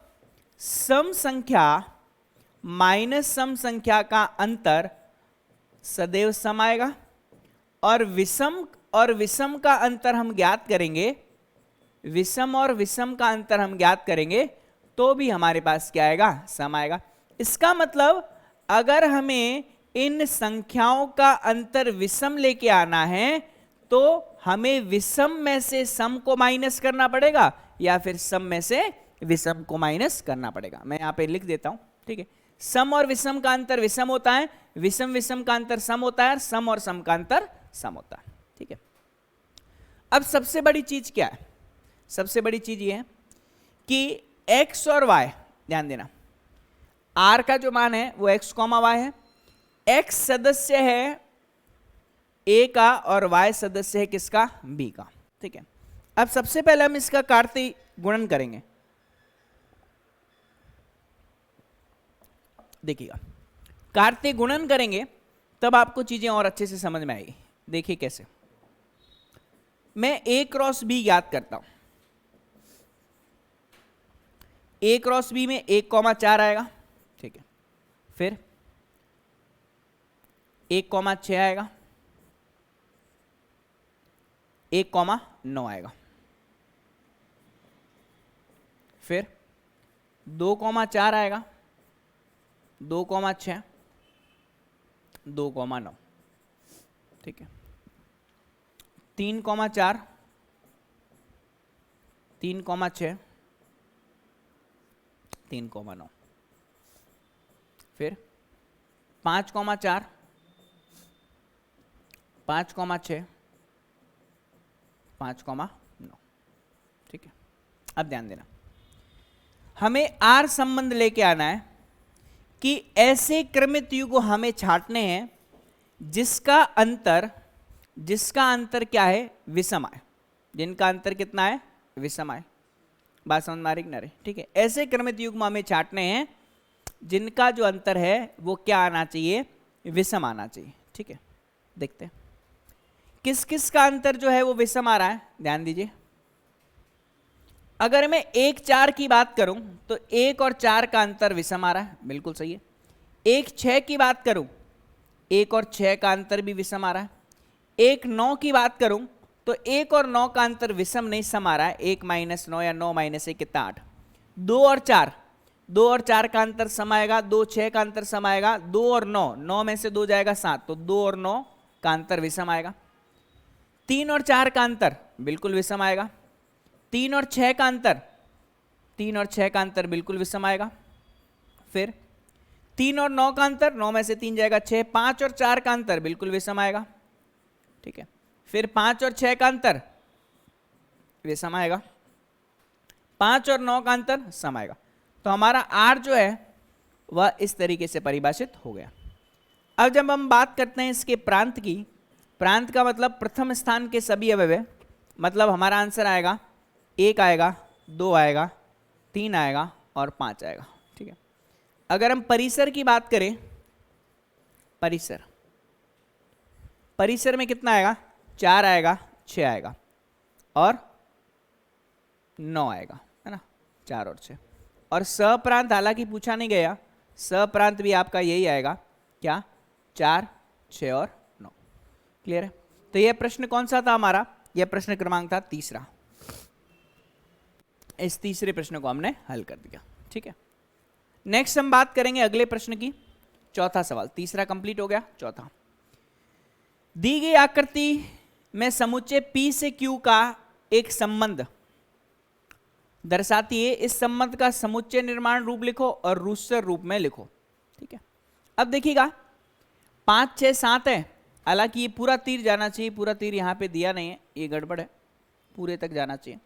सम संख्या माइनस सम संख्या का अंतर सदैव सम आएगा, और विषम का अंतर हम ज्ञात करेंगे, विषम और विषम का अंतर हम ज्ञात करेंगे तो भी हमारे पास क्या आएगा, सम आएगा। इसका मतलब अगर हमें इन संख्याओं का अंतर विषम लेके आना है तो हमें विषम में से सम को माइनस करना पड़ेगा या फिर सम में से विषम को माइनस करना पड़ेगा। मैं यहां पे लिख देता हूं, ठीक है। सम और विषम का अंतर विषम होता है, विषम का अंतर सम होता है, और सम और सम का अंतर सम होता है, ठीक है। अब सबसे बड़ी चीज क्या है, सबसे बड़ी चीज ये है कि x और y, ध्यान देना, r का जो मान है वो x, y है। x सदस्य है a का और y सदस्य है किसका, b का, ठीक है। अब सबसे पहले हम इसका कार्तीय गुणन करेंगे। देखिएगा, कार्तीय गुणन करेंगे तब आपको चीजें और अच्छे से समझ में आएगी। देखिए कैसे, मैं a क्रॉस b ज्ञात करता हूं। a क्रॉस b में 1,4 आएगा, ठीक है। फिर 1,6 आएगा, 1,9 आएगा, फिर 2,4 आएगा, 2,6, 2,9, ठीक है। 3,4, 3,6, 3,9, फिर 5,4, 5,6, 5,9, ठीक है, अब ध्यान देना, हमें आर संबंध लेके आना है कि ऐसे क्रमित युग्म को हमें छांटने हैं जिसका अंतर क्या है, विषम आए, जिनका अंतर कितना है, विषम आए। बात समझ में आ रही कि ना रही? ठीक है, ऐसे क्रमित युग्म हमें छांटने हैं जिनका जो अंतर है वो क्या आना चाहिए, विषम आना चाहिए। ठीक है, देखते हैं किस किस का अंतर जो है वो विषम आ रहा है। ध्यान दीजिए, अगर मैं 1 4 की बात करूं तो 1 और 4 का अंतर विषम आ रहा है, बिल्कुल सही है। 1 6 की बात करूं, 1 और 6 का अंतर भी विषम आ रहा है। 1 9 की बात करूं तो 1 और 9 का अंतर विषम नहीं सम आ रहा है, 1 - 9 या 9 - 1 कितना 8। 2 और 4 का अंतर सम आएगा, 2 6 का अंतर सम आएगा, 2 और 9 में से 2 जाएगा 7, तो 2 और 9 का अंतर विषम आएगा। 3 और 4 का अंतर बिल्कुल विषम आएगा। 3 और 6 का अंतर बिल्कुल विषम आएगा। फिर 3 और 9 का अंतर, 9 में से 3 जाएगा 6। 5 और 4 का अंतर बिल्कुल विषम आएगा। ठीक है, फिर 5 और 6 का अंतर विषम आएगा। 5 और 9 का अंतर सम आएगा। तो हमारा आर जो है वह इस तरीके से परिभाषित हो गया। अब जब हम बात करते हैं इसके प्रांत की, प्रांत का मतलब प्रथम स्थान के सभी अवयव, मतलब हमारा आंसर आएगा 1 आएगा, 2 आएगा, 3 आएगा और 5 आएगा। ठीक है, अगर हम परिसर की बात करें, परिसर में कितना आएगा, 4 आएगा, 6 आएगा और 9 आएगा, है ना, 4 और 6। और सप्रांत हालांकि पूछा नहीं गया, सप्रांत भी आपका यही आएगा, क्या, 4 6 और 9। क्लियर है? तो यह प्रश्न कौन सा था हमारा, यह प्रश्न क्रमांक था तीसरा। इस तीसरे प्रश्न को हमने हल कर दिया। ठीक है, नेक्स्ट हम बात करेंगे अगले प्रश्न की, चौथा सवाल। तीसरा कंप्लीट हो गया, चौथा। दी गई आकृति में समुच्चय P से Q का एक संबंध दर्शाती है, इस संबंध का समुच्चय निर्माण रूप लिखो और रूस्टर रूप में लिखो। ठीक है, अब देखिएगा 5 6 7 है, हालांकि ये पूरा तीर जाना चाहिए, पूरा तीर यहाँ पे दिया नहीं है, ये गड़बड़ है, पूरे तक जाना चाहिए।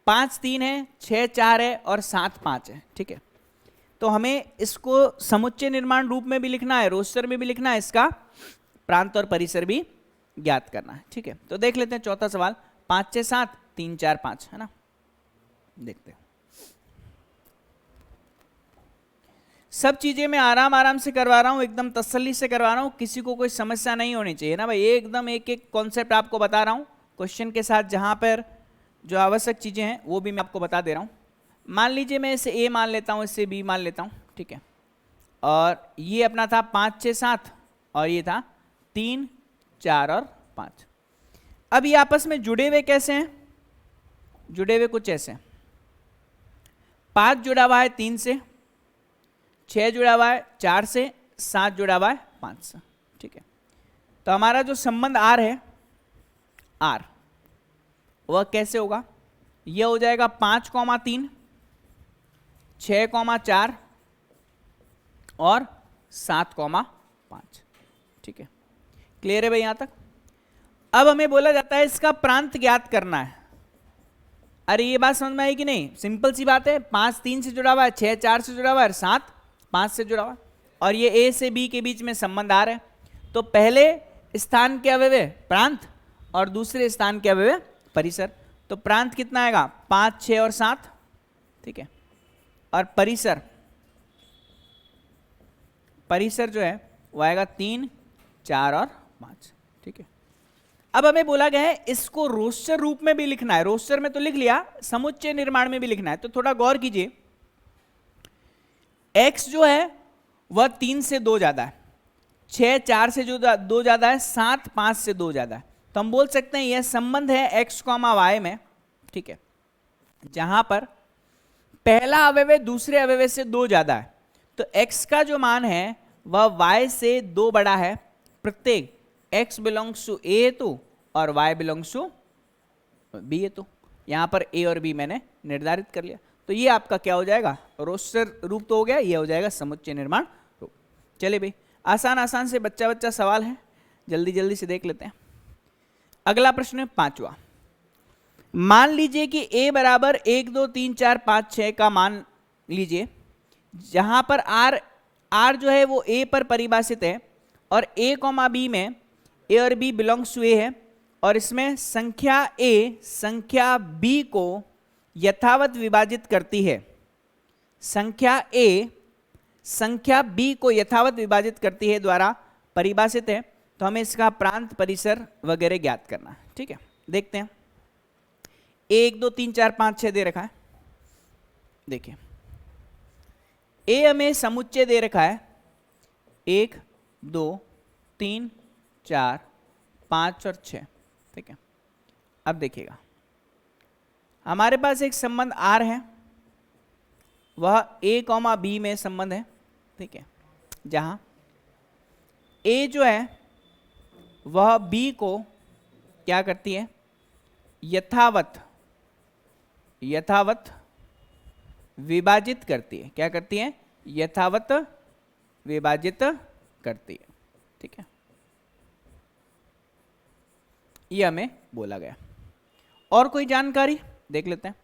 5 3 है, 6 4 है और 7 5 है। ठीक है, तो हमें इसको समुच्चय निर्माण रूप में भी लिखना है, रोस्टर में भी लिखना है, इसका प्रांत और परिसर भी ज्ञात करना है। ठीक है, तो देख लेते हैं चौथा सवाल। 5 6 7 3 4 5, है ना, देखते हैं। सब चीजें मैं आराम से करवा रहा हूं, एकदम तसल्ली से करवा रहा हूं, किसी को कोई समस्या नहीं होनी चाहिए ना भाई, एकदम एक एक कॉन्सेप्ट आपको बता रहा हूं क्वेश्चन के साथ, जहां पर जो आवश्यक चीजें हैं वो भी मैं आपको बता दे रहा हूं। मान लीजिए मैं इसे ए मान लेता हूं, इससे बी मान लेता हूं। ठीक है, और ये अपना था 5 6 7 और ये था 3 4 और 5। अब ये आपस में जुड़े हुए कैसे हैं, जुड़े हुए कुछ ऐसे हैं। 5 जुड़ा हुआ है 3 से, 6 जुड़ा हुआ है 4 से, 7 जुड़ा हुआ है 5 से। ठीक है, तो हमारा जो संबंध आर है, आर, वह कैसे होगा, यह हो जाएगा 5 3 6 4 और 7 5। ठीक है, क्लियर है भाई यहां तक? अब हमें बोला जाता है इसका प्रांत ज्ञात करना है। अरे ये बात समझ में आई कि नहीं? सिंपल सी बात है, 5 3 से जुड़ा हुआ है, 6 4 से जुड़ा हुआ है, 7 5 से जुड़ा हुआ है, और ये ए से बी के बीच में संबंध आ रहा है। तो पहले स्थान के अवयव प्रांत और दूसरे स्थान के अवयव परिसर। तो प्रांत कितना आएगा, 5 6 और 7। ठीक है, और परिसर, परिसर जो है वो आएगा 3 4 और 5। ठीक है, अब हमें बोला गया है इसको रोस्टर रूप में भी लिखना है। रोस्टर में तो लिख लिया, समुच्चय निर्माण में भी लिखना है। तो थोड़ा गौर कीजिए, x जो है वह 3 से 2 ज्यादा है, 6 4 से जो 2 ज्यादा है, 7 5 से 2 ज्यादा है। तो हम बोल सकते हैं यह संबंध है x, y में। ठीक है, जहां पर पहला अवयव दूसरे अवयव से 2 ज्यादा है, तो x का जो मान है वह y से 2 बड़ा है। प्रत्येक x बिलोंग्स टू a हेतु और y बिलोंग्स टू b हेतु। यहां पर a और b मैंने निर्धारित कर लिया। तो ये आपका क्या हो जाएगा, रोस्टर रूप तो हो गया, ये हो जाएगा समुच्चय निर्माण रूप। चलिए भाई, आसान से बच्चा सवाल है, जल्दी से देख लेते हैं। अगला प्रश्न है 5वां। मान लीजिए कि a बराबर 1 2 3 4 5 6 का मान लीजिए, जहां पर r जो है वो a पर परिभाषित है और a कॉमा b में a और b बिलोंग्स टू a है, और इसमें संख्या a संख्या b को यथावत विभाजित करती है, संख्या a संख्या b को यथावत विभाजित करती है द्वारा परिभाषित है, तो हमें इसका प्रांत परिसर वगैरह ज्ञात करना है। ठीक है, देखते हैं। 1 2 3 4 5 6 दे रखा है, देखिए a हमें समुच्चय दे रखा है 1 2 3 4 5 और 6। ठीक है, अब देखिएगा हमारे पास एक संबंध r है, वह a कॉमा b में संबंध है। ठीक है, जहां a जो है वह b को क्या करती है, यथावत विभाजित करती है। क्या करती है, यथावत विभाजित करती है। ठीक है, यह हमें बोला गया। और कोई जानकारी देख लेते हैं।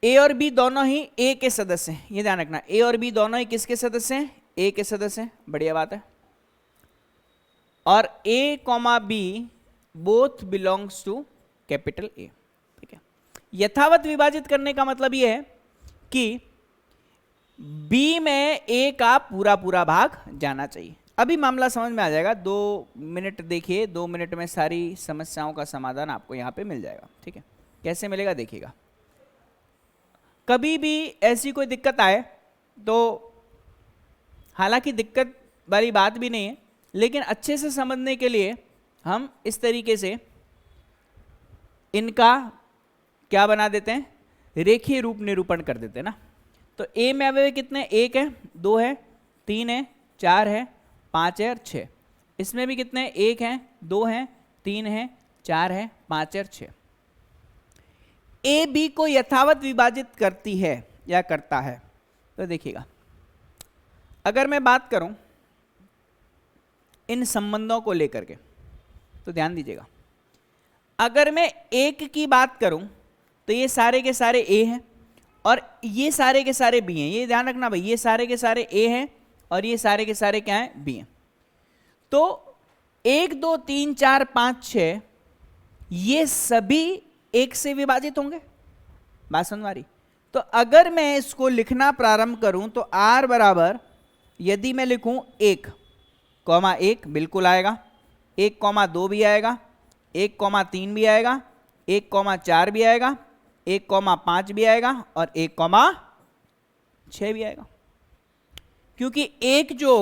a और b दोनों ही a के सदस्य हैं, ये ध्यान रखना। a और b दोनों ही किसके सदस्य हैं, a के सदस्य हैं, बढ़िया बात है। और a comma b both belongs to capital A। ठीक है, यथावत विभाजित करने का मतलब यह है कि b में a का पूरा पूरा भाग जाना चाहिए। अभी मामला समझ में आ जाएगा, 2 मिनट देखिए, 2 मिनट में सारी समस्याओं का समाधान आपको यहाँ पे मिल जाएगा। ठीक है, कैसे मिलेगा देखिएगा। कभी भी ऐसी कोई दिक्कत आए तो, हालांकि दिक्कत वाली बात भी नहीं है, लेकिन अच्छे से समझने के लिए हम इस तरीके से इनका क्या बना देते हैं, रेखीय रूप निरूपण कर देते हैं ना। तो a में अवयव कितने, 1 है, 2 है, 3 है, 4 है, 5 है और 6। इसमें भी कितने, 1 है, 2 है, 3 है, 4 है, 5 और 6। a b को यथावत विभाजित करती है या करता है। तो देखिएगा, अगर मैं बात करूं इन संबंधों को लेकर के, तो ध्यान दीजिएगा। अगर मैं 1 की बात करूं तो ये सारे के सारे a हैं और ये सारे के सारे b हैं। ये ध्यान रखना भाई, ये सारे के सारे a हैं और ये सारे के सारे क्या हैं, b हैं। तो 1 2 3 4 5 6 ये सभी 1 से विभाजित होंगे। बात समझ आ रही? तो अगर मैं इसको लिखना प्रारंभ करूं तो r बराबर, यदि मैं लिखूं 1 कॉमा 1 बिल्कुल आएगा, 1 कॉमा 2 भी आएगा, 1 कॉमा 3 भी आएगा, 1 कॉमा 4 भी आएगा, 1 कॉमा 5 भी आएगा और 1 कॉमा 6 भी आएगा। क्योंकि 1 जो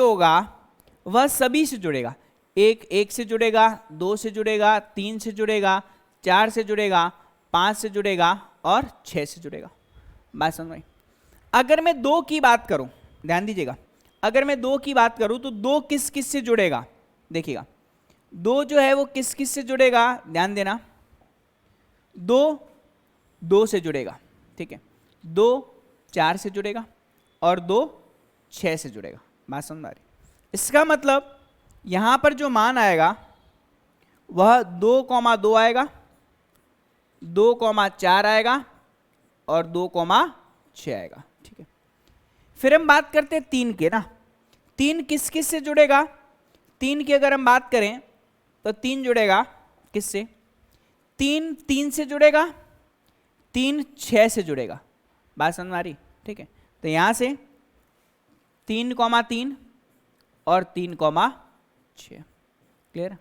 होगा वह सभी से जुड़ेगा। 1 से जुड़ेगा, 2 से जुड़ेगा, 3 से जुड़ेगा, 4 से जुड़ेगा, 5 से जुड़ेगा और 6 से जुड़ेगा। बात समझ में? अगर मैं 2 की बात करूं, ध्यान दीजिएगा, अगर मैं 2 की बात करूं तो 2 किस किस से जुड़ेगा, देखिएगा 2 जो है वो किस किस से जुड़ेगा, ध्यान देना। 2 से जुड़ेगा, ठीक है, 2 4 से जुड़ेगा और 2 6 से जुड़ेगा। बात समझ आ रही? इसका मतलब यहां पर जो मान आएगा वह 2,2 आएगा, 2,4 आएगा और 2,6 आएगा। ठीक है, फिर हम बात करते हैं 3 के ना। 3 किस किस से जुड़ेगा? 3 की अगर हम बात करें तो 3 जुड़ेगा किससे? 3 से जुड़ेगा, 3 6 से जुड़ेगा। बात समझ आ रही? ठीक है, तो यहां से 3,3 और 3,6। क्लियर?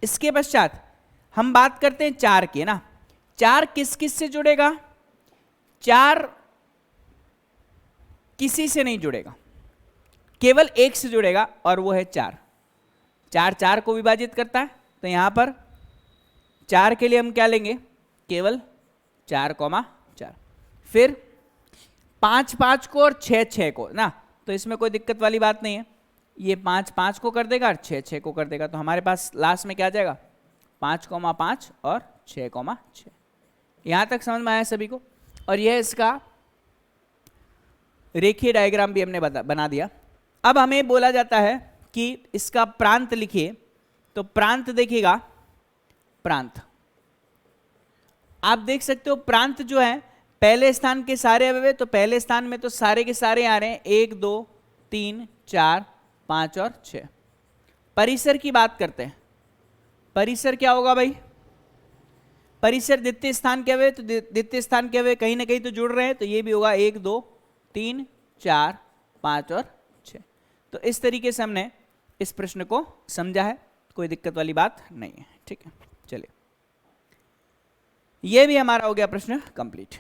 इसके पश्चात हम बात करते हैं 4 की ना। 4 किस किस से जुड़ेगा? 4 किसी से नहीं जुड़ेगा, केवल 1 से जुड़ेगा और वो है 4। 4 को विभाजित करता है, तो यहां पर 4 के लिए हम क्या लेंगे? केवल 4,4। फिर 5 को और 6 को ना, तो इसमें कोई दिक्कत वाली बात नहीं है। ये 5 को कर देगा और 6 को कर देगा, तो हमारे पास लास्ट में क्या आ जाएगा? 5,5 और 6,6। यहां तक समझ में आया सभी को? और यह इसका रेखीय डायग्राम भी हमने बना दिया। अब हमें बोला जाता है कि इसका प्रांत लिखिए। तो प्रांत देखिएगा, प्रांत। आप देख सकते हो प्रांत जो है पहले स्थान के सारे अवयव, तो पहले स्थान में तो सारे के सारे आ रहे हैं 1 2 3 4 5 और 6। परिसर की बात करते हैं, परिसर क्या होगा भाई? परिसर द्वितीय स्थान के अवयव, तो द्वितीय स्थान के अवयव कहीं ना कहीं तो जुड़ रहे हैं, तो ये भी होगा 1 2 3 4 5 और 6। तो इस तरीके से हमने इस प्रश्न को समझा है, कोई दिक्कत वाली बात नहीं है। ठीक है, चलिए ये भी हमारा हो गया प्रश्न कंप्लीट।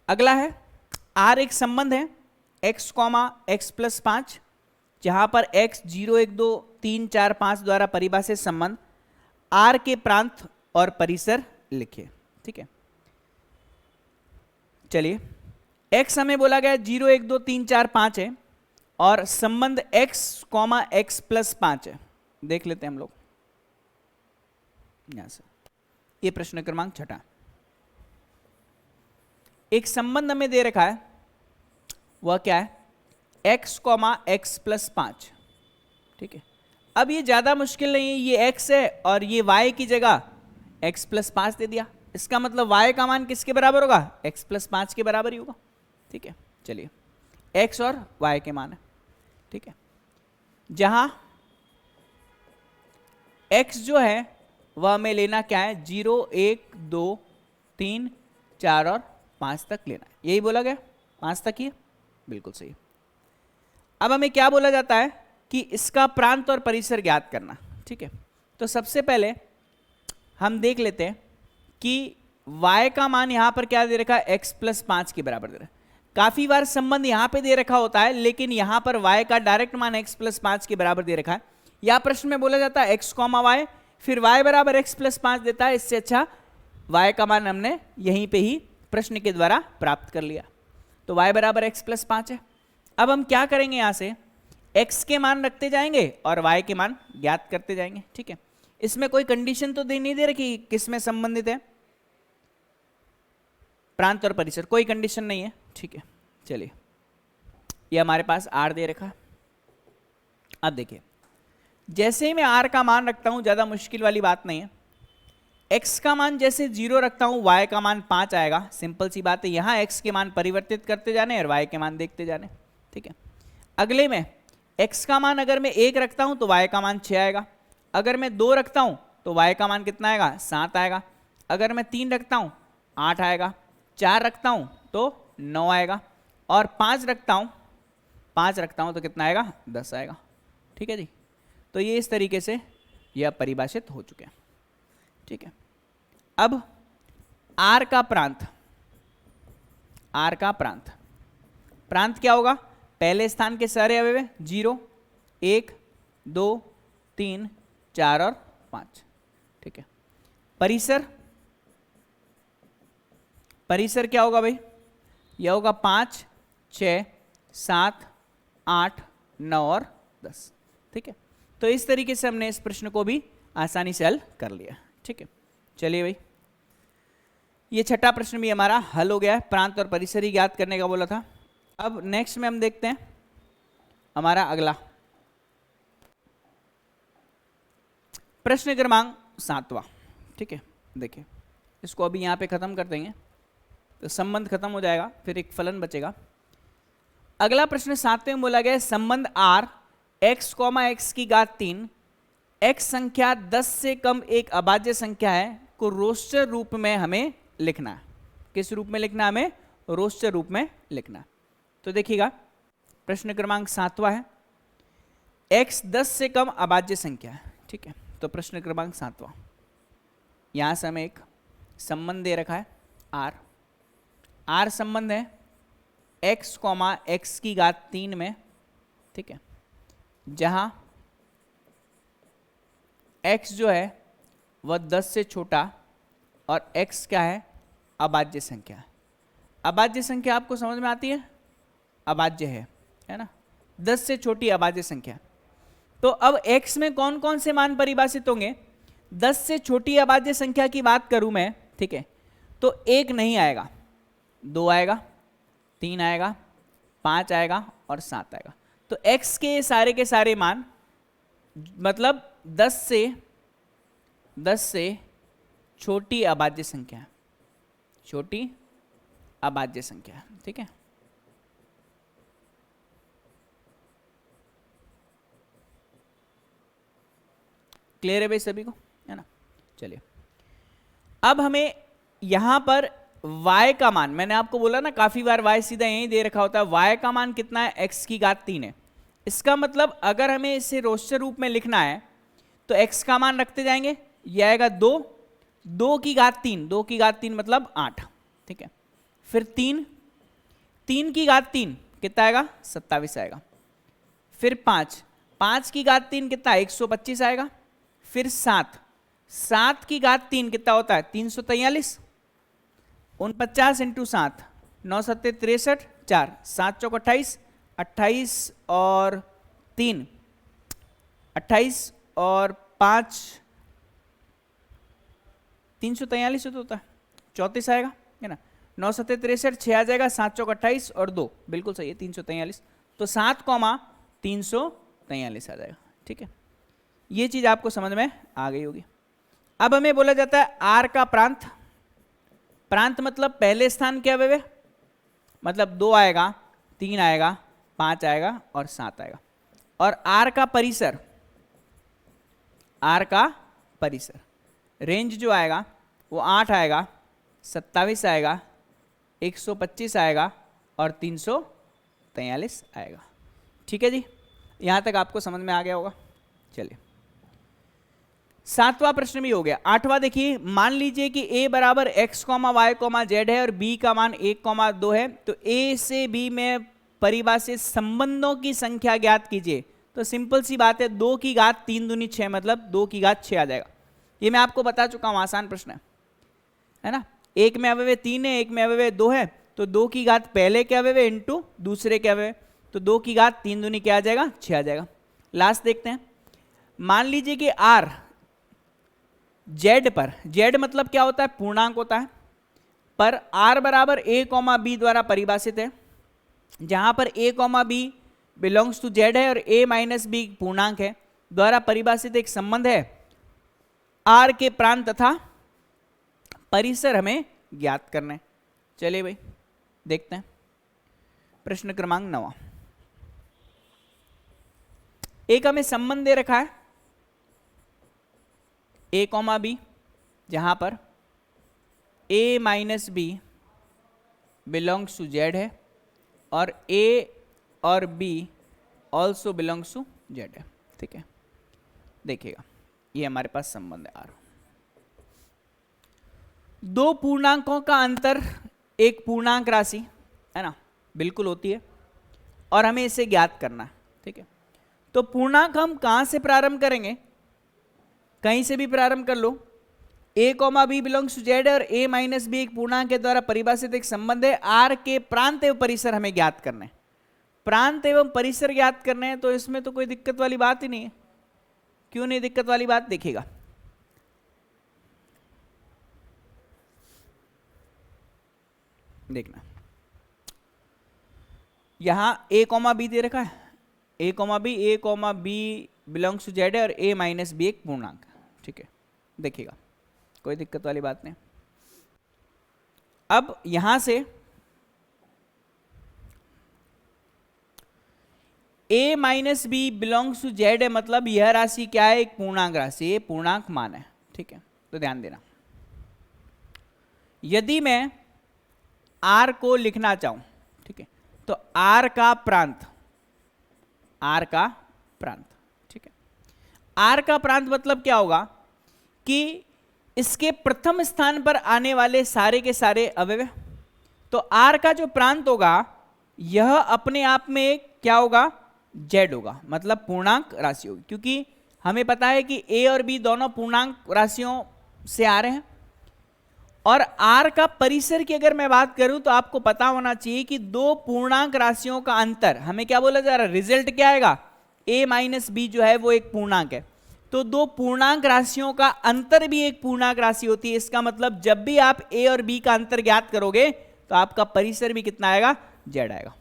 अगला है आर एक संबंध है x कॉमा एक्स प्लस 5, जहां पर x 0 1 2 3 4 5 द्वारा परिभाषित संबंध आर के प्रांत और परिसर लिखिए। ठीक है, चलिए x हमें बोला गया 0 1 2 3 4 5 है और संबंध x कॉमा एक्स प्लस 5 है। देख लेते हैं हम लोग यहां से, ये प्रश्न क्रमांक 6। एक संबंध हमें दे रखा है, वह क्या है? x comma x plus 5। ठीक है, अब ये ज्यादा मुश्किल नहीं है, ये x है और ये y की जगह x प्लस 5 दे दिया, इसका मतलब y का मान किसके बराबर होगा? x प्लस 5 के बराबर ही होगा। ठीक है, चलिए x और y के मान है। ठीक है, जहां x जो है वह हमें लेना क्या है? 0 1 2 3 4 और 5 तक लेना है, यही बोला गया, 5 तक ही है, बिल्कुल सही। अब हमें क्या बोला जाता है कि इसका प्रांत और परिसर ज्ञात करना। ठीक है, तो सबसे पहले हम देख लेते हैं कि y का मान यहां पर क्या दे रखा है? x प्लस 5 के बराबर दे रहा है। काफी बार संबंध यहां पे दे रखा होता है, लेकिन यहां पर y का डायरेक्ट मान x प्लस 5 के बराबर दे रखा है। या प्रश्न में बोला जाता है x कॉमा y, फिर y बराबर x प्लस 5 देता है, इससे अच्छा y का मान हमने यहीं पे ही प्रश्न के द्वारा प्राप्त कर लिया। तो y बराबर x प्लस 5 है। अब हम क्या करेंगे? यहां से x के मान रखते जाएंगे और y के मान ज्ञात करते जाएंगे। ठीक है, इसमें कोई कंडीशन तो नहीं दे रखी किसमें संबंधित है प्रांत और परिसर, कोई कंडीशन नहीं है। ठीक है, चलिए ये हमारे पास r दे रखा है। अब देखिए, जैसे ही मैं r का मान रखता हूं, ज्यादा मुश्किल वाली बात नहीं है, x का मान जैसे 0 रखता हूं y का मान 5 आएगा, सिंपल सी बात है। यहां x के मान परिवर्तित करते जाने और y के मान देखते जाने। ठीक है, अगले में x का मान अगर मैं 1 रखता हूं तो y का मान 6 आएगा, अगर मैं 2 रखता हूं तो y का मान कितना आएगा? 7 आएगा, अगर मैं 3 रखता हूं 8 आएगा, 4 रखता हूं तो 9 आएगा, और 5 रखता हूं तो कितना आएगा? 10 आएगा। ठीक है जी, तो ये इस तरीके से यह परिभाषित हो चुके हैं। ठीक है, अब R का प्रांत, R का प्रांत क्या होगा? पहले स्थान के सारे अवयव 0 1 2 3 4 और 5। ठीक है, परिसर क्या होगा भाई? यह होगा 5 6 7 8 9 और 10। ठीक है, तो इस तरीके से हमने इस प्रश्न को भी आसानी से हल कर लिया। ठीक है, चलिए भाई ये 6ठा प्रश्न भी हमारा हल हो गया है, प्रांत और परिसर ही ज्ञात करने का बोला था। अब नेक्स्ट में हम देखते हैं हमारा अगला प्रश्न क्रमांक 7वां। ठीक है, देखिए इसको अभी यहाँ पे खत्म कर देंगे तो संबंध खत्म हो जाएगा, फिर एक फलन बचेगा। अगला प्रश्न 7वें में बोला गया है संबंध R x कॉमा एक्स की घात 3 x संख्या 10 से कम एक अभाज्य संख्या है को रोस्टर रूप में हमें लिखना है। किस रूप में लिखना? हमें रोस्टर रूप में लिखना। तो देखिएगा प्रश्न क्रमांक 7वां है, x 10 से कम अभाज्य संख्या है। ठीक है, तो प्रश्न क्रमांक 7वां, यहां से हमें एक संबंध दे रखा है R संबंध है x कॉमा एक्स की घात 3 में। ठीक है, जहां x जो है वह 10 से छोटा और x क्या है? अभाज्य संख्या है। अभाज्य संख्या आपको समझ में आती है? अभाज्य है ना, 10 से छोटी अभाज्य संख्या। तो अब x में कौन कौन से मान परिभाषित होंगे? 10 से छोटी अभाज्य संख्या की बात करूं मैं, ठीक है, तो 1 नहीं आएगा, 2 आएगा, 3 आएगा, 5 आएगा और 7 आएगा। तो x के सारे मान मतलब 10 से छोटी अभाज्य संख्या है, छोटी अभाज्य संख्या है, ठीक है। क्लियर है भाई सभी को, है ना। चलिए अब हमें यहां पर y का मान, मैंने आपको बोला ना काफी बार y सीधा यहीं दे रखा होता है, y का मान कितना है, x की घात 3 है। इसका मतलब अगर हमें इसे रोस्टर रूप में लिखना है तो x का मान रखते जाएंगे, यह आएगा 2, 2 की घात 3, 2 की घात 3 मतलब 8, ठीक है। फिर 3, 3 की घात 3 कितना आएगा, 27 आएगा। फिर 5, 5 की घात 3 कितना, 125 आएगा। फिर 7, 7 की घात 3 कितना होता है, 343, 49 इंटू 7, 9 7 63, 4 7 चौक 28, 28 और 3 28 और 5 343 होता है, 34 आएगा, है ना। 9 7 63, 6 आ जाएगा, 7 चौक 28 और 2 बिल्कुल सही है, 343। तो 7,343 आ जाएगा, ठीक है। ये चीज आपको समझ में आ गई होगी। अब हमें बोला जाता है आर का प्रांत, प्रांत मतलब पहले स्थान के अवयव, मतलब 2 आएगा, 3 आएगा, 5 आएगा और 7 आएगा। और आर का परिसर, आर का परिसर रेंज जो आएगा वो 8 आएगा, 27 आएगा, 125 आएगा और 343 आएगा, ठीक है जी। यहां तक आपको समझ में आ गया होगा। चलिए 7वां प्रश्न भी हो गया। 8वां देखिए, मान लीजिए कि a बराबर x, y, z है और b का मान 1, 2 है, तो a से b में परिभाषित संबंधों की संख्या ज्ञात कीजिए। तो सिंपल सी बात है, 2 की घात 3 दूनी 6 मतलब 2 की घात 6 आ जाएगा। ये मैं आपको बता चुका हूं, आसान प्रश्न है ना। एक में अवयव 3 है, एक में अवयव 2 है, तो 2 की घात पहले के अवयव इंटू दूसरे के अवयव, तो 2 की घात 3 दूनी क्या आ जाएगा, 6 आ जाएगा। लास्ट देखते हैं, मान लीजिए कि r z पर, z मतलब क्या होता है, पूर्णांक होता है, पर r बराबर a, b द्वारा परिभाषित है, जहां पर a, b belongs to z है और a माइनस b पूर्णांक है, द्वारा परिभाषित एक संबंध है। r के प्रांत तथा परिसर हमें ज्ञात करना है। चलिए भाई देखते हैं प्रश्न क्रमांक 9। एक हमें संबंध दे रखा है a, b, जहां पर a minus b belongs to z है और a और b also belongs to z है, ठीक है। देखिएगा ये हमारे पास संबंध है R। दो पूर्णांकों का अंतर एक पूर्णांक राशि है ना, बिल्कुल होती है, और हमें इसे ज्ञात करना है, ठीक है। तो पूर्णांक हम कहां से प्रारंभ करेंगे, कहीं से भी प्रारंभ कर लो। a, b belongs to z और a माइनस b एक पूर्णांक के द्वारा परिभाषित एक संबंध है। r के प्रांत एवं परिसर हमें ज्ञात करने हैं। प्रांत एवं परिसर ज्ञात करने हैं, तो इसमें तो कोई दिक्कत वाली बात ही नहीं है। क्यों नहीं दिक्कत वाली बात, देखिएगा देखना, यहां a, b दे रखा है, a, b belongs to z है और a माइनस b एक पूर्णांक, ठीक है। देखिएगा कोई दिक्कत वाली बात नहीं। अब यहां से a minus B belongs to z है, मतलब यह राशि क्या है, एक पूर्णांक राशि, ये पूर्णांक मान है, ठीक है। तो ध्यान देना, यदि मैं r को लिखना चाहूं, ठीक है, तो r का प्रांत, r का प्रांत, ठीक है। r का प्रांत मतलब क्या होगा कि इसके प्रथम स्थान पर आने वाले सारे के सारे अवयव। तो r का जो प्रांत होगा यह अपने आप में एक क्या होगा, z होगा, मतलब पूर्णांक राशि होगी, क्योंकि हमें पता है कि a और b दोनों पूर्णांक राशियों से आ रहे हैं। और r का परिसर की अगर मैं बात करूं तो आपको पता होना चाहिए कि दो पूर्णांक राशियों का अंतर हमें क्या बोला जा रहा है, रिजल्ट क्या आएगा, a माइनस बी जो है वो एक पूर्णांक है। तो दो पूर्णांक राशियों का अंतर भी एक पूर्णांक राशि होती है। इसका मतलब जब भी आप a और b का अंतर ज्ञात करोगे तो आपका परिसर भी कितना आएगा, z आएगा।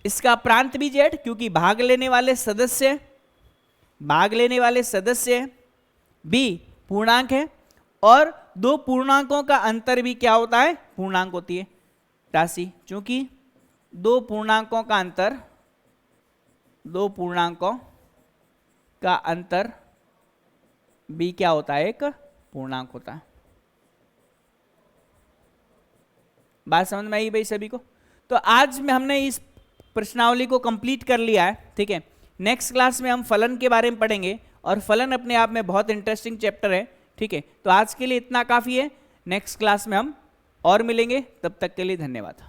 इसका प्रांत भी z, क्योंकि भाग लेने वाले सदस्य भाग लेने वाले सदस्य है, बी पूर्णांक है, और दो पूर्णांकों का अंतर भी क्या होता है, पूर्णांक होती है राशि। चूंकि दो पूर्णांकों का अंतर बी क्या होता है, एक पूर्णांक होता है। बात समझ में आई भाई सभी को? तो आज में हमने इस प्रश्नावली को कंप्लीट कर लिया है, ठीक है। नेक्स्ट क्लास में हम फलन के बारे में पढ़ेंगे, और फलन अपने आप में बहुत इंटरेस्टिंग चैप्टर है, ठीक है। तो आज के लिए इतना काफी है, नेक्स्ट क्लास में हम और मिलेंगे, तब तक के लिए धन्यवाद।